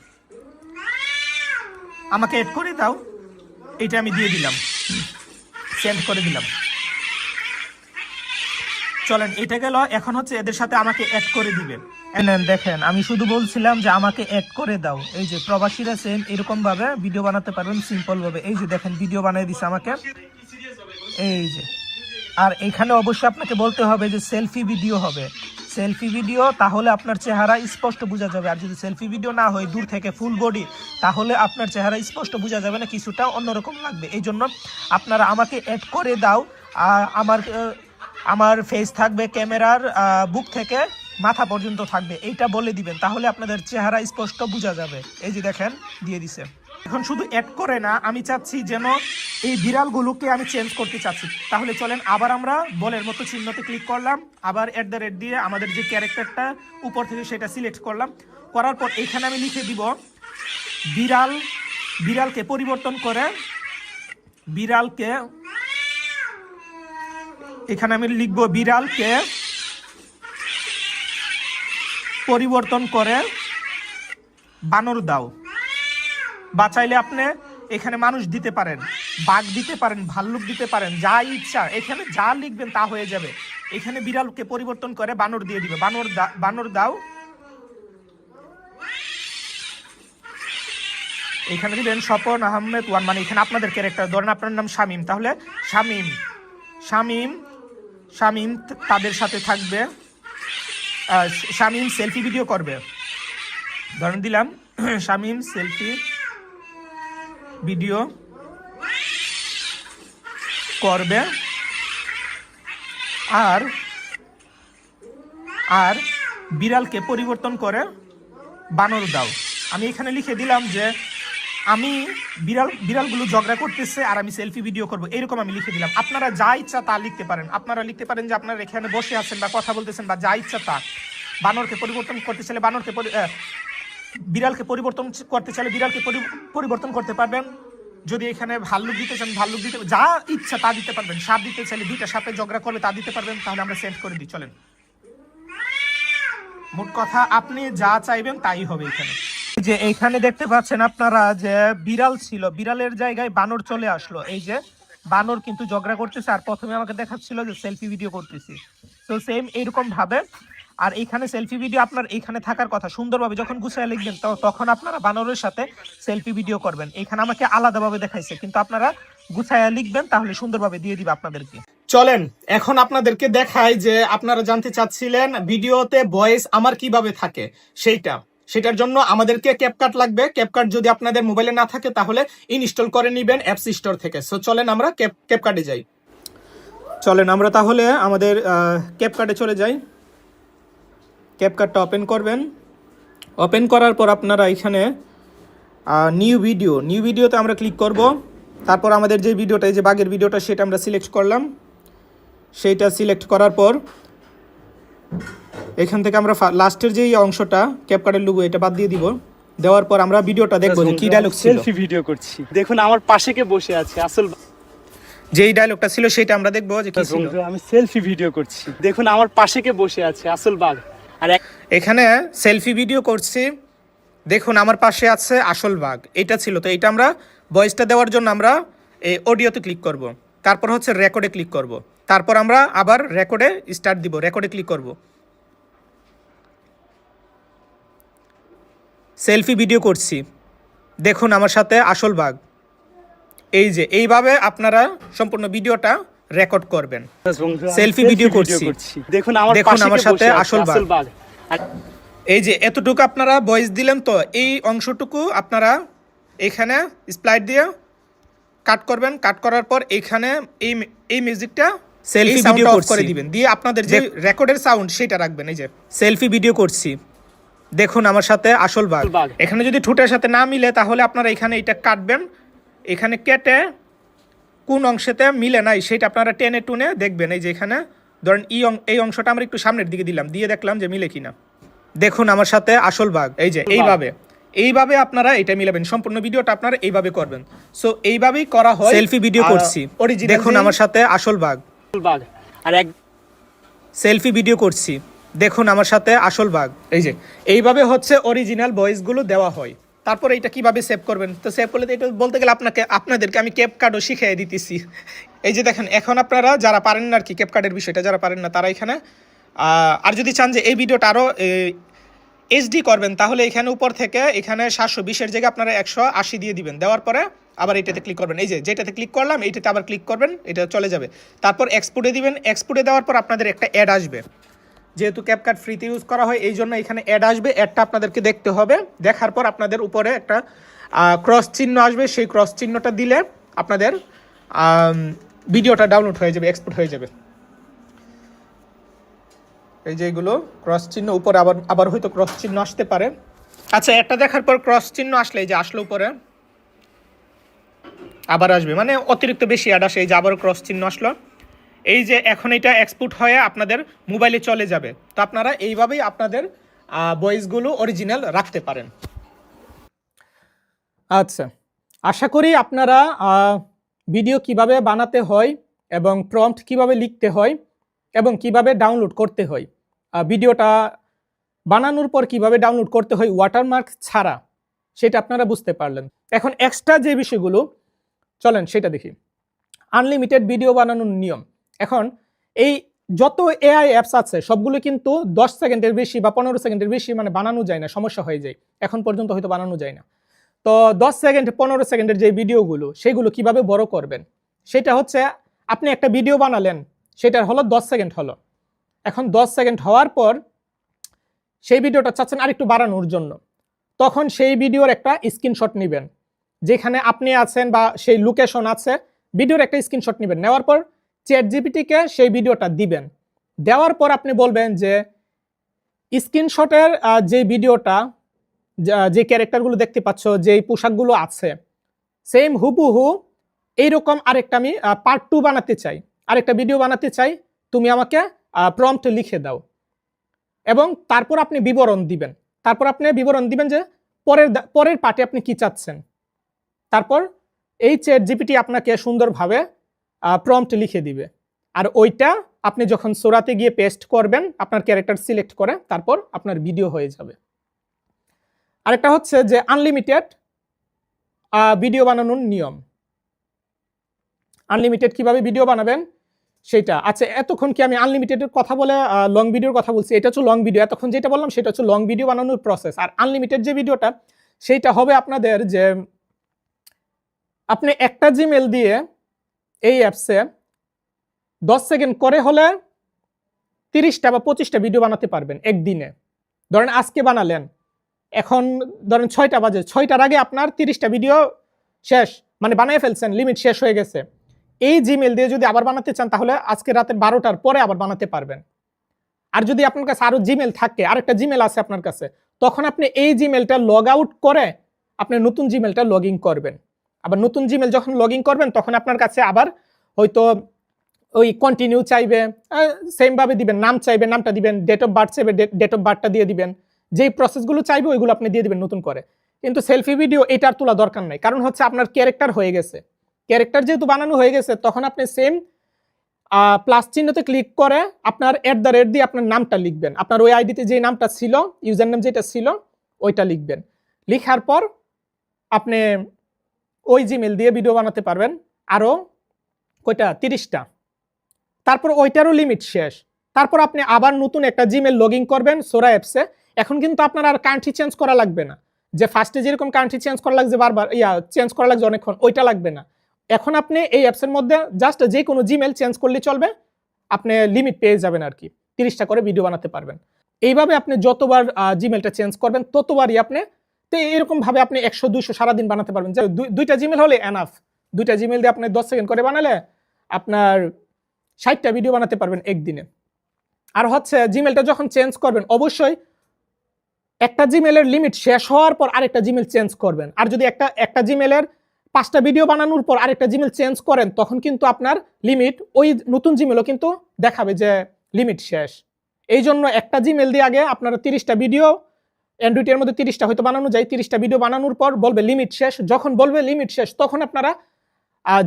আমাকে অ্যাড করে দাও। এটা আমি দিয়ে দিলাম, সেন্ড করে দিলাম। চলেন, এটা গেল। এখন হচ্ছে এদের সাথে আমাকে অ্যাড করে দিবেন। দেখেন, আমি শুধু বলছিলাম যে আমাকে অ্যাড করে দাও। এই যে প্রবাসীরা সেম এরকম ভাবে ভিডিও বানাতে পারবেন সিম্পল ভাবে। এই যে দেখেন ভিডিও বানিয়ে দিছে আমাকে, এই যে। আর এখানে অবশ্যই আপনাকে বলতে হবে যে সেলফি ভিডিও হবে, সেলফি ভিডিও, তাহলে আপনার চেহারা স্পষ্ট বোঝা যাবে। আর যদি সেলফি ভিডিও না হয়, দূর থেকে ফুল বডি, তাহলে আপনার চেহারা স্পষ্ট বোঝা যাবে না, কিছুটা অন্যরকম লাগবে। এই জন্য আপনারা আমাকে অ্যাড করে দাও। আমার ফেস থাকবে ক্যামেরার বুক থেকে মাথা পর্যন্ত থাকবে, এইটা বলে দিবেন, তাহলে আপনাদের চেহারা স্পষ্ট বোঝা যাবে। এই যে দেখেন দিয়ে দিছে। এখন শুধু অ্যাড করে না, আমি চাচ্ছি যেন এই বিড়ালগুলোকে আমি চেঞ্জ করতে চাচ্ছি। তাহলে চলেন, আবার আমরা বলের মতো চিহ্নতে ক্লিক করলাম, আবার @ দিয়ে আমাদের যে ক্যারেক্টারটা উপর থেকে সেটা সিলেক্ট করলাম। করার পর এখানে আমি লিখে দিব বিড়ালকে পরিবর্তন করে, বিড়ালকে, এখানে আমি লিখব বিড়ালকে পরিবর্তন করে বানর দাও। বা চাইলে আপনি এখানে মানুষ দিতে পারেন, বাঘ দিতে পারেন, ভাল্লুক দিতে পারেন, যা ইচ্ছা এখানে যা লিখবেন তা হয়ে যাবে। এখানে বিড়ালকে পরিবর্তন করে বানর দিয়ে দিবে, বানর দাও। এখানে দিবেন স্বপন আহমেদ ওয়ান, মানে এখানে আপনাদের ক্যারেক্টার, ধরেন আপনার নাম শামীম, তাহলে শামীম শামীম শামীম তাদের সাথে থাকবে। শামীম সেলফি ভিডিও করবে, ধরেন দিলাম শামীম সেলফি ভিডিও করবে। আর আর বিড়ালকে পরিবর্তন করে বানর দাও। আমি এখানে লিখে দিলাম যে আমি বিড়ালগুলো ঝগড়া করতেছে আর আমি সেলফি ভিডিও করব, এরকম আমি লিখে দিলাম। আপনারা যা ইচ্ছা তা লিখতে পারেন। আপনারা লিখতে পারেন যে আপনারা এখানে বসে আছেন বা কথা বলতেছেন বা যা ইচ্ছা তা। বানরকে পরিবর্তন করতে চাইলে বিড়ালকে পরিবর্তন করতে চাইলে বিড়ালকে পরিবর্তন করতে পারবেন। যদি এখানে ভাল্লুক দিতে চান ভাল্লুক দিতে, যা ইচ্ছা তা দিতে পারবেন। সাপ দিতে চাইলে দুইটা সাপে ঝগড়া করবে তা দিতে পারবেন। তাহলে আমরা সেন্ড করে দিই, চলেন। মোট কথা আপনি যা চাইবেন তাই হবে এখানে। যে এইখানে দেখতে পাচ্ছেন আপনারা যে বিড়াল ছিল, বিড়ালের জায়গায় বানর চলে আসলো। এই যে বানর কিন্তু ঝগড়া করতেছে আর প্রথমে আমাকে দেখাচ্ছিল যে সেলফি ভিডিও করতেছি। তো সেম এইরকম ভাবে। আর এইখানে সেলফি ভিডিও আপনার এইখানে থাকার কথা, সুন্দরভাবে যখন গুছায় লিখবেন তখন আপনারা বানরের সাথে সেলফি ভিডিও করবেন। এইখানে আমাকে আলাদাভাবে দেখাইছে, কিন্তু আপনারা গুছায় লিখবেন তাহলে সুন্দরভাবে দিয়ে দিবে আপনাদেরকে। চলেন এখন আপনাদেরকে দেখাই যে আপনারা জানতে চাচ্ছিলেন ভিডিওতে ভয়েস আমার কিভাবে থাকে সেটার জন্য আমাদেরকে ক্যাপকাট লাগবে। ক্যাপকাট যদি আপনাদের মোবাইলে না থাকে তাহলে ইনস্টল করে নেবেন অ্যাপস স্টোর থেকে। সো চলেন আমরা ক্যাপকাটে যাই। চলেন আমরা তাহলে আমাদের ক্যাপকাটে চলে যাই। ক্যাপকাটটা ওপেন করবেন। ওপেন করার পর আপনারা এখানে নিউ ভিডিওতে আমরা ক্লিক করব। তারপর আমাদের যে ভিডিওটা, এই যে বাঘের ভিডিওটা, সেটা আমরা সিলেক্ট করলাম। সেইটা সিলেক্ট করার পর এখান থেকে আমরা লাস্টের যেই অংশটা ক্যাপকাটের লোগো, এটা বাদ দিয়ে দিব। দেওয়ার পর আমরা ভিডিওটা দেখব যে কি ডায়লগ ছিল। সেলফি ভিডিও করছি, দেখুন আমার পাশে কে বসে আছে আসল। যেই ডায়লগটা ছিল সেটা আমরা দেখব যে কি ছিল। আমি সেলফি ভিডিও করছি, দেখুন আমার পাশে কে বসে আছে আসল বাঘ। আর এখানে সেলফি ভিডিও করছি, দেখুন আমার পাশে আছে আসল বাঘ, এটা ছিল। তো এটা আমরা ভয়েসটা দেওয়ার জন্য আমরা এই অডিওতে ক্লিক করব। তারপর হচ্ছে রেকর্ডে ক্লিক করব। তারপর আমরা আবার রেকর্ডে স্টার্ট দিব, রেকর্ডে ক্লিক করব। সেলফি ভিডিও করছি, দেখুন আমার সাথে আসল বাঘ। এই যে এইভাবে আপনারা সম্পূর্ণ ভিডিওটা রেকর্ড করবেন। সেলফি ভিডিও করছি, দেখুন আমার সাথে আসল বাঘ। এই যে এতটুকু আপনারা ভয়েস দিলেন, তো এই অংশটুকু আপনারা এখানে স্প্লাইট দিয়ে কাট করবেন। কাট করার পর এখানে এই মিউজিকটা সেলফি ভিডিও অফ করে দিবেন, দিয়ে আপনাদের যে রেকর্ডের সাউন্ড সেটা রাখবেন। এই যে সেলফি ভিডিও করছি, দেখুন আমার সাথে আসল বাঘ। এখানে যদি ঠোঁটের সাথে না মিলে তাহলে আপনারা এখানে এটা কাটবেন। এখানে কেটে কোন অংশেতে মিলে নাই সেটা আপনারা টেনে টুনে দেখবেন। এই যে এখানে ধরেন এই অংশটা আমরা একটু সামনের দিকে দিলাম, দিয়ে দেখলাম যে মিলে কিনা। দেখুন আমার সাথে আসল বাঘ। এই যে এইভাবে আপনারা এটা মিলাবেন। সম্পূর্ণ ভিডিওটা আপনারা এইভাবে করবেন। সো এইভাবেই করা হয়। সেলফি ভিডিও করছি, দেখুন আমার সাথে আসল বাঘ। আর এক সেলফি ভিডিও করছি, দেখুন আমার সাথে আসল বাঘ। এই যে এইভাবে হচ্ছে অরিজিনাল ভয়েসগুলো দেওয়া হয়। তারপর এটা কিভাবে সেভ করবেন, তো সেভ করলে এটা বলতে গেলে আপনাদেরকে আমি ক্যাপকাটও শিখিয়ে দিতেছি। এই যে দেখেন, এখন আপনারা যারা পারেন না আর কি, ক্যাপকাটের বিষয়টা যারা পারেন না তারা এখানে আর যদি চান যে এই ভিডিওটা আরও এইচডি করবেন, তাহলে এখানে উপর থেকে এখানে 720-এর জায়গায় আপনারা 180 দিয়ে দিবেন। দেওয়ার পরে আবার এটাতে ক্লিক করবেন। এই যে যেটাতে ক্লিক করলাম এইটাতে আবার ক্লিক করবেন, এটা চলে যাবে। তারপর এক্সপোর্টে দিবেন। এক্সপোর্টে দেওয়ার পর আপনাদের একটা অ্যাড আসবে। যেহেতু ক্যাপকাট ফ্রিতে ইউজ করা হয় এই জন্য এখানে অ্যাড আসবে। অ্যাডটা আপনাদেরকে দেখতে হবে। দেখার পর আপনাদের উপরে একটা ক্রস চিহ্ন আসবে। সেই ক্রস চিহ্নটা দিলে আপনাদের ভিডিওটা ডাউনলোড হয়ে যাবে, এক্সপোর্ট হয়ে যাবে। এই যে এগুলো ক্রস চিহ্ন, উপরে আবার হয়তো ক্রস চিহ্ন আসতে পারে। আচ্ছা, একটা দেখার পর ক্রস চিহ্ন আসলে, এই যে আসলো উপরে আবার আসবে, মানে অতিরিক্ত বেশি অ্যাড আসে। এই যে আবার ক্রস চিহ্ন আসলো। এই যে এখন এটা এক্সপোর্ট হয়ে আপনাদের মোবাইলে চলে যাবে। তো আপনারা এইভাবেই আপনাদের ভয়েসগুলো অরিজিনাল রাখতে পারেন। আচ্ছা, আশা করি আপনারা ভিডিও কিভাবে বানাতে হয় এবং প্রম্পট কিভাবে লিখতে হয় এবং কিভাবে ডাউনলোড করতে হয়, ভিডিওটা বানানোর পর কিভাবে ডাউনলোড করতে হয় ওয়াটারমার্ক ছাড়া, সেটা আপনারা বুঝতে পারলেন। এখন এক্সট্রা যে বিষয়গুলো, চলেন সেটা দেখি। আনলিমিটেড ভিডিও বানানোর নিয়ম। এখন এই যত এআই অ্যাপস আছে সবগুলো কিন্তু 10 সেকেন্ডের বেশি বা 15 সেকেন্ডের বেশি মানে বানানো যায় না, সমস্যা হয়ে যায়। এখন পর্যন্ত হয়তো বানানো যায় না। তো 10 সেকেন্ড 15 সেকেন্ডের যে ভিডিওগুলো সেগুলো কিভাবে বড় করবেন সেটা হচ্ছে আপনি একটা ভিডিও বানালেন, সেটার হলো 10 সেকেন্ড হলো। এখন 10 সেকেন্ড হওয়ার পর সেই ভিডিওটা চাচ্ছেন আরেকটু বাড়ানোর জন্য, তখন সেই ভিডিওর একটা স্ক্রিনশট নেবেন, যেখানে আপনি আছেন বা সেই লোকেশন আছে, ভিডিওর একটা স্ক্রিনশট নেবেন, নেওয়ার পর চ্যাট জিপিটিকে সেই ভিডিওটা দিবেন। দেওয়ার পর আপনি বলবেন যে স্ক্রিনশটের যে ভিডিওটা, যে ক্যারেক্টারগুলো দেখতে পাচ্ছ, যেই পোশাকগুলো আছে, সেম হুবহু এইরকম আরেকটা আমি পার্ট 2 বানাতে চাই, আরেকটা ভিডিও বানাতে চাই, তুমি আমাকে প্রম্পট লিখে দাও। এবং তারপর আপনি বিবরণ দিবেন, তারপর আপনি বিবরণ দিবেন যে পরের পার্টে আপনি কি চাচ্ছেন। তারপর এই চ্যাট জিপিটি আপনাকে সুন্দরভাবে প্রম্পট লিখে দিবে। আর ওইটা আপনি যখন সোরাতে গিয়ে পেস্ট করবেন, আপনার ক্যারেক্টার সিলেক্ট করে, তারপর আপনার ভিডিও হয়ে যাবে। আরেকটা হচ্ছে যে আনলিমিটেড ভিডিও বানানোর নিয়ম। আনলিমিটেড কিভাবে ভিডিও বানাবেন সেটা, আচ্ছা এতক্ষণ কি আমি আনলিমিটেডের কথা বলে লং ভিডিওর কথা বলছি? এটা হচ্ছে লং ভিডিও, এতক্ষণ যেটা বললাম সেটা হচ্ছে লং ভিডিও বানানোর প্রসেস। আর আনলিমিটেড যে ভিডিওটা সেইটা হবে আপনাদের যে আপনি একটা জিমেল দিয়ে এই অ্যাপসে 10 সেকেন্ড করে হলে 30টা বা 25টা ভিডিও বানাতে পারবেন একদিনে। ধরেন আজকে বানালেন, এখন ধরেন 6টা বাজে, 6টার আগে আপনার 30টা ভিডিও শেষ, মানে বানিয়ে ফেলছেন, লিমিট শেষ হয়ে গেছে। এই জিমেল দিয়ে যদি আবার বানাতে চান তাহলে আজকে রাতের 12টার পরে আবার বানাতে পারবেন। আর যদি আপনার কাছে আরো জিমেল থাকে, আরেকটা জিমেল আছে আপনার কাছে, তখন আপনি এই জিমেলটা লগ আউট করে আপনি নতুন জিমেলটা লগ ইন করবেন। আবার নতুন জিমেল যখন লগ ইন করবেন তখন আপনার কাছে আবার হয়তো ওই কন্টিনিউ চাইবে, সেম ভাবে দিবেন, নাম চাইবে, নামটা দিবেন, ডেট অফ বার্থ চাইবে, ডেট অফ বার্থটা দিয়ে দিবেন, যেই প্রসেসগুলো চাইবে ওইগুলো আপনি দিয়ে দিবেন নতুন করে। কিন্তু সেলফি ভিডিও এটার তোলা দরকার নাই, কারণ হচ্ছে আপনার ক্যারেক্টার হয়ে গেছে। ক্যারেক্টার যেহেতু বানানো হয়ে গেছে, তখন আপনি সেম প্লাস চিহ্নতে ক্লিক করে আপনার @ দিয়ে আপনার নামটা লিখবেন, আপনার ওই আইডিতে যে নামটা ছিল, ইউজার নেম যেটা ছিল ওইটা লিখবেন। লিখার পর আপনি ওই জিমেল দিয়ে ভিডিও বানাতে পারবেন আরো কয়টা, 30টা। তারপর ওইটারও লিমিট শেষ। তারপর আপনি আবার নতুন একটা জিমেল লগ ইন করবেন সোরা অ্যাপসে। এখন কিন্তু আপনার আর কান্ট্রি চেঞ্জ করা লাগবে না, যে ফার্স্টে যেরকম কান্ট্রি চেঞ্জ করা লাগছে বারবার, চেঞ্জ করা লাগছে অনেকক্ষণ, ওইটা লাগবে না। এখন আপনি এই অ্যাপসের মধ্যে জাস্ট যে কোনো জিমেল চেঞ্জ করলে চলবে, আপনি লিমিট পেয়ে যাবেন আর কি, 30টা করে ভিডিও বানাতে পারবেন। এইভাবে আপনি যতবার জিমেলটা চেঞ্জ করবেন ততবারই আপনি, তো এরকম ভাবে আপনি 100-200 সারাদিন বানাতে পারবেন। যে দুইটা জিমেল হলে এনাফ, দুইটা জিমেল দিয়ে আপনি 10 সেকেন্ড করে বানালে আপনার 60টা ভিডিও বানাতে পারবেন একদিনে। আর হচ্ছে জিমেলটা যখন চেঞ্জ করবেন অবশ্যই একটা জিমেলের লিমিট শেষ হওয়ার পর আরেকটা জিমেল চেঞ্জ করবেন। আর যদি একটা জিমেলের 5টা ভিডিও বানানোর পর আরেকটা জিমেল চেঞ্জ করেন, তখন কিন্তু আপনার লিমিট, ওই নতুন জিমেলও কিন্তু দেখাবে যে লিমিট শেষ। এই জন্য একটা জিমেল দিয়ে আগে আপনারা 30টা ভিডিও, অ্যান্ড্রয়েডের মধ্যে 30টা হয়তো বানানো যায়, 30টা ভিডিও বানানোর পর বলবে লিমিট শেষ, যখন বলবে লিমিট শেষ তখন আপনারা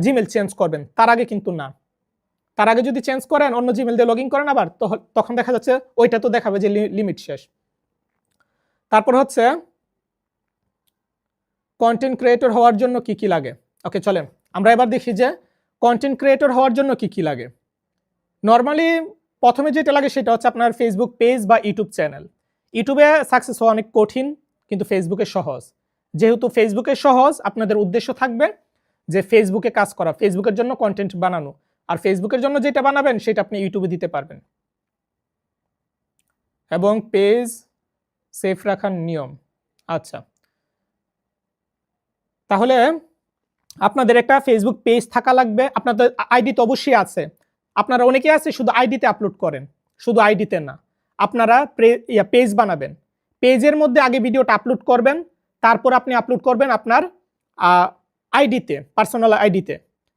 জিমেল চেঞ্জ করবেন, তার আগে কিন্তু না। তার আগে যদি চেঞ্জ করেন, অন্য জিমেল দিয়ে লগ ইন করেন আবার, তখন দেখা যাচ্ছে ওইটা তো দেখাবে যে লিমিট শেষ। তারপর হচ্ছে কন্টেন্ট ক্রিয়েটর হওয়ার জন্য কি কি লাগে। ওকে চলেন আমরা এবার দেখি যে কন্টেন্ট ক্রিয়েটর হওয়ার জন্য কি কি লাগে। নর্মালি প্রথমে যেটা লাগে সেটা হচ্ছে আপনার ফেসবুক পেজ বা ইউটিউব চ্যানেল। ইউটিউবে সাকসেস হওয়া অনেক কঠিন, কিন্তু ফেসবুকে সহজ। যেহেতু ফেসবুকে সহজ, আপনাদের উদ্দেশ্য থাকবে যে ফেসবুকে কাজ করা, ফেসবুকের জন্য কন্টেন্ট বানানো, আর ফেসবুকের জন্য যেটা বানাবেন সেটা আপনি ইউটিউবে দিতে পারবেন। এবং পেজ সেফ রাখার নিয়ম, আচ্ছা তাহলে আপনাদের একটা ফেসবুক পেজ থাকা লাগবে। আপনাদের আইডি তো অবশ্যই আছে, আপনারা অনেকে আছে শুধু আইডিতে আপলোড করেন, শুধু আইডিতে না, আপনারা পেজ বানাবেন। পেজের মধ্যে আগে ভিডিওটা আপলোড করবেন, তারপর আপনি আপলোড করবেন আপনার আইডিতে, পার্সোনাল আইডিতে।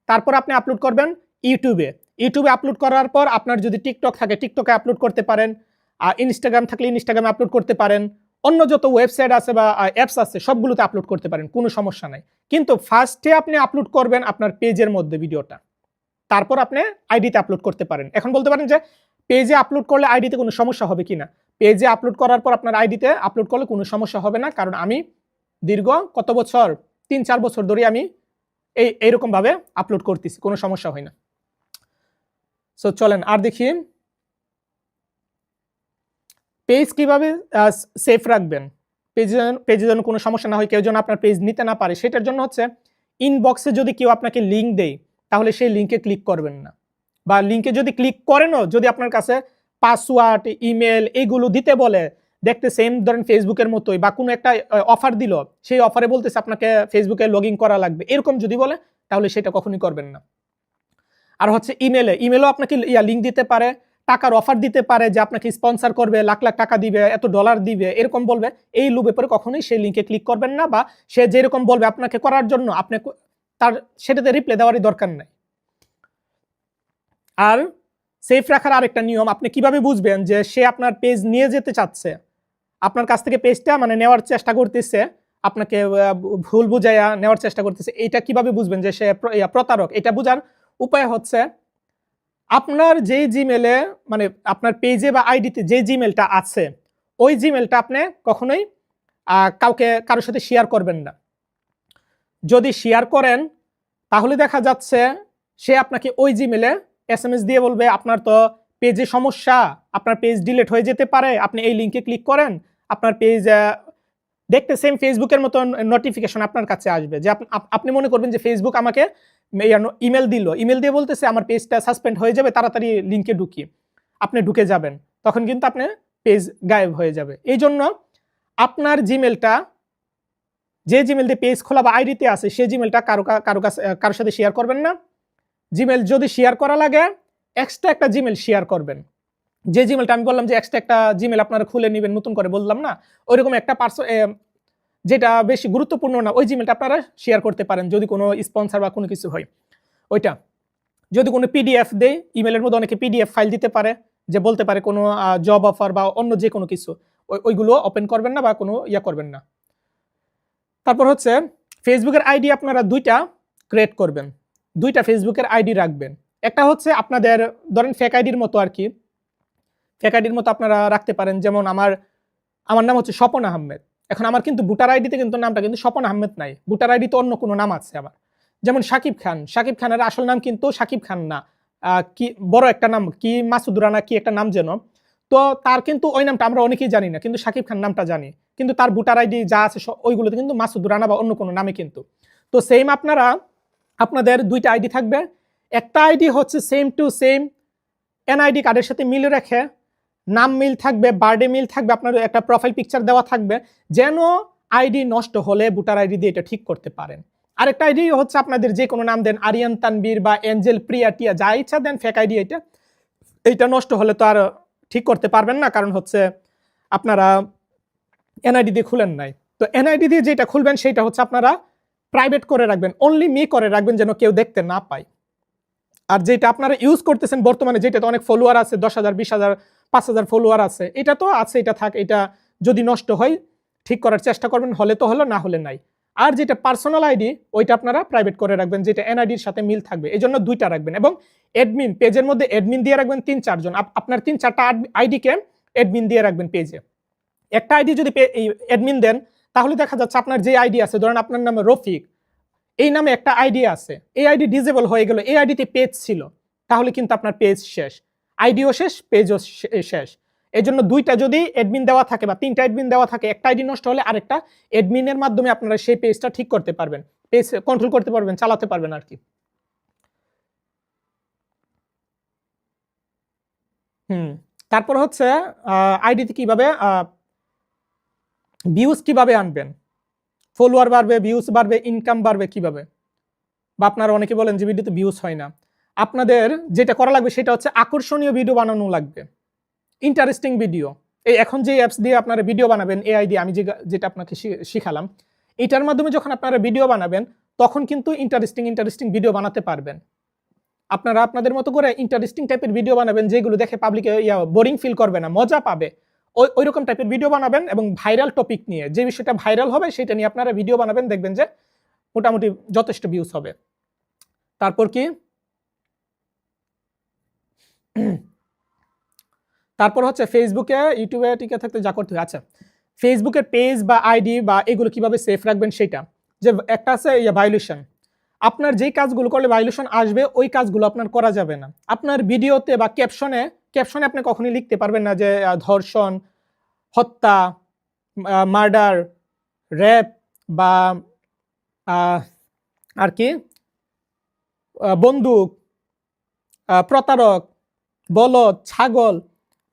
তারপর আপনি আপলোড করবেন ইউটিউবে। ইউটিউবে আপলোড করার পর আপনার যদি টিকটক থাকে টিকটকে আপলোড করতে পারেন, ইনস্টাগ্রাম থাকলে ইনস্টাগ্রামে আপলোড করতে পারেন, অন্য যত ওয়েবসাইট আছে বা অ্যাপস আছে সবগুলোতে আপলোড করতে পারেন, কোনো সমস্যা নাই। কিন্তু ফার্স্টে আপনি আপলোড করবেন আপনার পেজের মধ্যে ভিডিওটা, তারপর আপনি আইডিতে আপলোড করতে পারেন। এখন বলতে পারেন যে পেজে আপলোড করলে আইডিতে কোনো সমস্যা হবে কিনা। পেজে আপলোড করার পর আপনার আইডিতে আপলোড করলে কোনো সমস্যা হবে না, কারণ আমি দীর্ঘ কত বছর, 3-4 বছর ধরে আমি এইরকম ভাবে আপলোড করতেছি, কোনো সমস্যা হয় না। সো চলেন আর দেখি পেজ কিভাবে সেফ রাখবেন। পেজে যেন কোনো সমস্যা না হয়, কেউ যেন আপনার পেজ নিতে না পারে, সেটার জন্য হচ্ছে ইনবক্সে যদি কেউ আপনাকে লিঙ্ক দেয় তাহলে সেই লিঙ্কে ক্লিক করবেন না, বা লিঙ্কে যদি ক্লিক করেনও, যদি আপনার কাছে পাসওয়ার্ড, ইমেল এগুলো দিতে বলে, দেখতে সেম ধরেন ফেসবুকের মতোই, বা কোনো একটা অফার দিল, সেই অফারে বলতেছে আপনাকে ফেসবুকে লগ ইন করা লাগবে, এরকম যদি বলে তাহলে সেটা কখনোই করবেন না। আর হচ্ছে ইমেলও আপনাকে লিঙ্ক দিতে পারে, টাকার অফার দিতে পারে যে আপনাকে স্পন্সর করবে, লাখ লাখ টাকা দিবে, এত ডলার দিবে, এরকম বলবে, এই লোভে পরে কখনোই সেই লিঙ্কে ক্লিক করবেন না, বা সে যেরকম বলবে আপনাকে করার জন্য আপনি তার সেটাতে রিপ্লাই দেওয়ারই দরকার নাই। আর সেফ রাখার আরেকটা নিয়ম, আপনি কিভাবে বুঝবেন যে সে আপনার পেজ নিয়ে যেতে চাচ্ছে, আপনার কাছ থেকে পেজটা মানে নেওয়ার চেষ্টা করতেছে, আপনাকে ভুল বুঝাইয়া নেওয়ার চেষ্টা করতেছে, এটা কিভাবে বুঝবেন যে সে প্রতারক? এটা বোঝার উপায় হচ্ছে আপনার যেই জিমেলে মানে আপনার পেজে বা আইডিতে যে জিমেলটা আছে, ওই জিমেলটা আপনি কখনোই কারোর সাথে শেয়ার করবেন না। যদি শেয়ার করেন তাহলে দেখা যাচ্ছে সে আপনাকে ওই জিমেলে SMS দিয়ে বলবে আপনার তো পেজে সমস্যা, আপনার পেজ ডিলিট হয়ে যেতে পারে, আপনি এই লিঙ্কে ক্লিক করেন, আপনার পেজ দেখতে সেম ফেসবুকের মতন নোটিফিকেশন আপনার কাছে আসবে, যে আপনি মনে করবেন যে ফেসবুক আমাকে ইমেল দিয়ে বলতেছে আমার পেজটা সাসপেন্ড হয়ে যাবে, তাড়াতাড়ি লিঙ্কে ঢুকি, আপনি ঢুকে যাবেন, তখন কিন্তু আপনার পেজ গায়েব হয়ে যাবে। এই জন্য আপনার জিমেলটা, যে জিমেল দিয়ে পেজ খোলা বা আইডিতে আছে, সেই জিমেলটা কারোর সাথে শেয়ার করবেন না। জিমেল যদি শেয়ার করা লাগে এক্সট্রা একটা জিমেল শেয়ার করবেন, যে জিমেলটা আমি বললাম যে এক্সট্রা একটা জিমেল আপনারা খুলে নেবেন, নতুন করে বললাম না, ওইরকম একটা যেটা বেশি গুরুত্বপূর্ণ না, ওই জিমেলটা আপনারা শেয়ার করতে পারেন যদি কোনো স্পন্সর বা কোনো কিছু হয়। ওইটা যদি কোনো পিডিএফ দেয়, ইমেলের মধ্যে অনেকে পিডিএফ ফাইল দিতে পারে, যে বলতে পারে কোনো জব অফার বা অন্য যে কোনো কিছু, ওইগুলো ওপেন করবেন না বা কোনো করবেন না। তারপর হচ্ছে ফেসবুকের আইডি আপনারা দুইটা ক্রিয়েট করবেন, দুইটা ফেসবুকের আইডি রাখবেন। একটা হচ্ছে আপনাদের ধরেন ফেক আইডির মতো আর কি, ফেক আইডির মতো আপনারা রাখতে পারেন, যেমন আমার নাম হচ্ছে স্বপন আহমেদ। এখন আমার কিন্তু ভোটার আইডিতে কিন্তু নামটা কিন্তু স্বপন আহমেদ নাই, ভোটার আইডিতে অন্য কোনো নাম আছে আবার, যেমন শাকিব খানের আসল নাম কিন্তু শাকিব খান না, কি বড় একটা নাম কি মাসুদ রানা কি একটা নাম যেন, তো তার কিন্তু ওই নামটা আমরা অনেকেই জানি না, কিন্তু শাকিব খান নামটা জানি, কিন্তু তার ভোটার আইডি যা আছে ওইগুলোতে কিন্তু মাসুদ রানা বা অন্য কোনো নামে কিন্তু। তো সেম আপনাদের দুইটা আইডি থাকবে, একটা আইডি হচ্ছে সেম টু সেম এনআইডি কার্ডের সাথে মিল রেখে নাম মিল থাকবে, বার্থডে মিল থাকবে, আপনার একটা প্রোফাইল পিকচার দেওয়া থাকবে, যেন আইডি নষ্ট হলে ভোটার আইডি দিয়ে এটা ঠিক করতে পারেন। আরেকটা আইডি হচ্ছে আপনাদের যে কোনো নাম দেন, আরিয়ান তানবীর বা এঞ্জেল প্রিয়া টিয়া, যা ইচ্ছা দেন, ফেক আইডি এইটা নষ্ট হলে তো আর ঠিক করতে পারবেন না, কারণ হচ্ছে আপনারা এনআইডি দিয়ে খুলেন নাই। তো এনআইডি দিয়ে যেটা খুলবেন সেটা হচ্ছে আপনারা প্রাইভেট করে রাখবেন, অনলি মি করে রাখবেন, যেন কেউ দেখতে না পায়। আর যেটা আপনারা ইউজ করতেছেন বর্তমানে, যেটাতে অনেক ফলোয়ার আছে, 10,000 20,000 5,000 ফলোয়ার আছে, এটা তো আছে, এটা থাক, এটা যদি নষ্ট হয় ঠিক করার চেষ্টা করবেন, হলে তো হলো, না হলে নাই। আর যেটা পার্সোনাল আইডি ওইটা আপনারা প্রাইভেট করে রাখবেন, যেটা এনআইডির সাথে মিল থাকবে, এই জন্য দুইটা রাখবেন। এবং অ্যাডমিন, পেজের মধ্যে অ্যাডমিন দিয়ে রাখবেন 3-4 জন, আপনার 3-4টা আইডিকে অ্যাডমিন দিয়ে রাখবেন পেজে। একটা আইডি যদি অ্যাডমিন দেন তাহলে দেখা যাচ্ছে আপনার যে আইডি আছে, ধরেন আপনার নামে রফিক, এই নামে একটা আইডি আছে, এই আইডি ডিজেবল হয়ে গেল, এই আইডিতে পেজ ছিল, তাহলে কিন্তু আপনার পেজ শেষ, আইডিও শেষ, পেজও শেষ। এই জন্য দুইটা যদি অ্যাডমিন দেওয়া থাকে বা 3টা অ্যাডমিন দেওয়া থাকে, একটা আইডি নষ্ট হলে আরেকটা অ্যাডমিনের মাধ্যমে আপনারা সেই পেজটা ঠিক করতে পারবেন, পেজ কন্ট্রোল করতে পারবেন, চালাতে পারবেন আর কি। তারপর হচ্ছে আইডিতে কিভাবে ভিউজ কিভাবে আনবেন, ফলোয়ার বাড়বে, ভিউজ বাড়বে, ইনকাম বাড়বে কিভাবে, বা আপনারা অনেকে বলেন যে ভিডিওতে ভিউজ হয় না, আপনাদের যেটা করা লাগবে সেটা হচ্ছে আকর্ষণীয় ভিডিও বানানো লাগবে, ইন্টারেস্টিং ভিডিও। এই এখন যে অ্যাপস দিয়ে আপনারা ভিডিও বানাবেন, এআই দিয়ে আমি যেটা আপনাকে শিখালাম, এটার মাধ্যমে যখন আপনারা ভিডিও বানাবেন তখন কিন্তু ইন্টারেস্টিং ভিডিও বানাতে পারবেন। আপনারা আপনাদের মতো করে ইন্টারেস্টিং টাইপের ভিডিও বানাবেন, যেগুলো দেখে পাবলিকে বোরিং ফিল করবে না, মজা পাবে, ওই রকম টাইপের ভিডিও বানাবেন, এবং ভাইরাল টপিক নিয়ে, যে বিষয়টা ভাইরাল হবে সেটা নিয়ে আপনারা ভিডিও বানাবেন, দেখবেন যে মোটামুটি যথেষ্ট ভিউজ হবে। তারপর কি, তারপর হচ্ছে ফেসবুকে, ইউটিউবে টিকে থাকতে যা করতে হয়। আচ্ছা, ফেসবুকের পেজ বা আইডি বা এগুলো কিভাবে সেফ রাখবেন সেটা, যে একটা আছে ভায়োলেশন, আপনার যেই কাজগুলো করলে ভায়োলেশন আসবে ওই কাজগুলো আপনার করা যাবে না। আপনার ভিডিওতে বা ক্যাপশনে আপনি কখনোই লিখতে পারবেন না যে ধর্ষণ, হত্যা, মার্ডার, রেপ বা আর কি বন্দুক, প্রতারক, বলদ, ছাগল,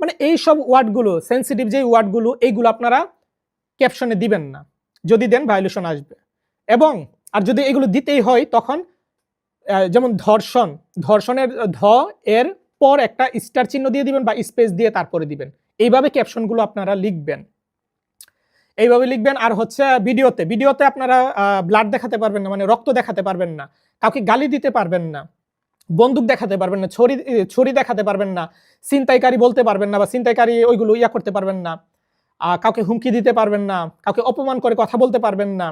মানে এইসব ওয়ার্ডগুলো, সেন্সিটিভ যে ওয়ার্ডগুলো, এইগুলো আপনারা ক্যাপশনে দিবেন না। যদি দেন ভায়োলেশন আসবে। এবং আর যদি এগুলো দিতেই হয় তখন যেমন ধর্ষণের ধ এর পর একটা স্টার চিহ্ন দিয়ে দিবেন বা স্পেস দিয়ে তারপরে দিবেন। এইভাবে ক্যাপশনগুলো আপনারা লিখবেন, এইভাবে লিখবেন। আর হচ্ছে ভিডিওতে আপনারা ব্লাড দেখাতে পারবেন না, মানে রক্ত দেখাতে পারবেন না, কাউকে গালি দিতে পারবেন না, বন্দুক দেখাতে পারবেন না, ছড়ি দেখাতে পারবেন না, ছিনতাইকারী বলতে পারবেন না বা ছিনতাইকারী ওইগুলো করতে পারবেন না, কাউকে হুমকি দিতে পারবেন না, কাউকে অপমান করে কথা বলতে পারবেন না।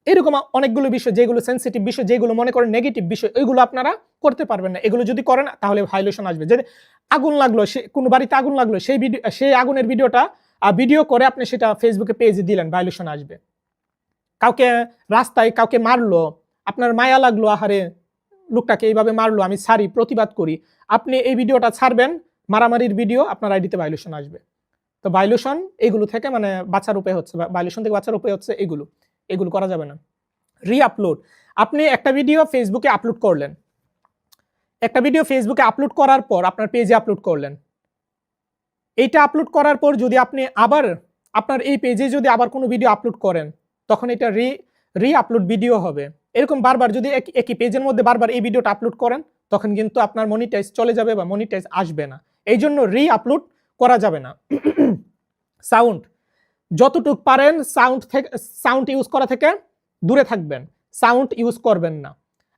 এরকম অনেকগুলো বিষয়, যেগুলো সেন্সিটিভ বিষয়, যেগুলো মনে করেন নেগেটিভ বিষয়, ওইগুলো আপনারা করতে পারবেন না। এগুলো যদি করেন তাহলে ভায়োলেশন আসবে। যে আগুন লাগলো, কোনো বাড়িতে আগুন লাগলো, সেই আগুনের ভিডিওটা ভিডিও করে আপনি সেটা ফেসবুকে পেজে দিলেন, ভায়োলেশন আসবে। কাউকে রাস্তায় কাউকে মারলো, আপনার মায়া লাগলো, আহারে লোকটাকে এইভাবে মারলো, আমি ছাড়ি, প্রতিবাদ করি, আপনি এই ভিডিওটা ছাড়বেন, মারামারির ভিডিও, আপনার আইডিতে ভায়োলেশন আসবে। তো ভায়োলেশন এগুলো থেকে মানে বাঁচার উপায় হচ্ছে, ভায়োলেশন থেকে বাঁচার উপায় হচ্ছে এগুলো করা যাবে না। রি-আপলোড, আপনি একটা ভিডিও ফেসবুকে আপলোড করলেন, একটা ভিডিও ফেসবুকে আপলোড করার পর আপনার পেজে আপলোড করলেন, এইটা আপলোড করার পর যদি আপনি আবার আপনার এই পেজে যদি আবার কোনো ভিডিও আপলোড করেন, তখন এটা রি-আপলোড ভিডিও হবে। এরকম বারবার যদি একই পেজের মধ্যে বারবার এই ভিডিওটা আপলোড করেন, তখন কিন্তু আপনার মনিটাইজ চলে যাবে বা মনিটাইজ আসবে না। এই জন্য রি-আপলোড করা যাবে না। সাউন্ড, যতটুকু পারেন সাউন্ড ইউজ করা থেকে দূরে থাকবেন, সাউন্ড ইউজ করবেন না।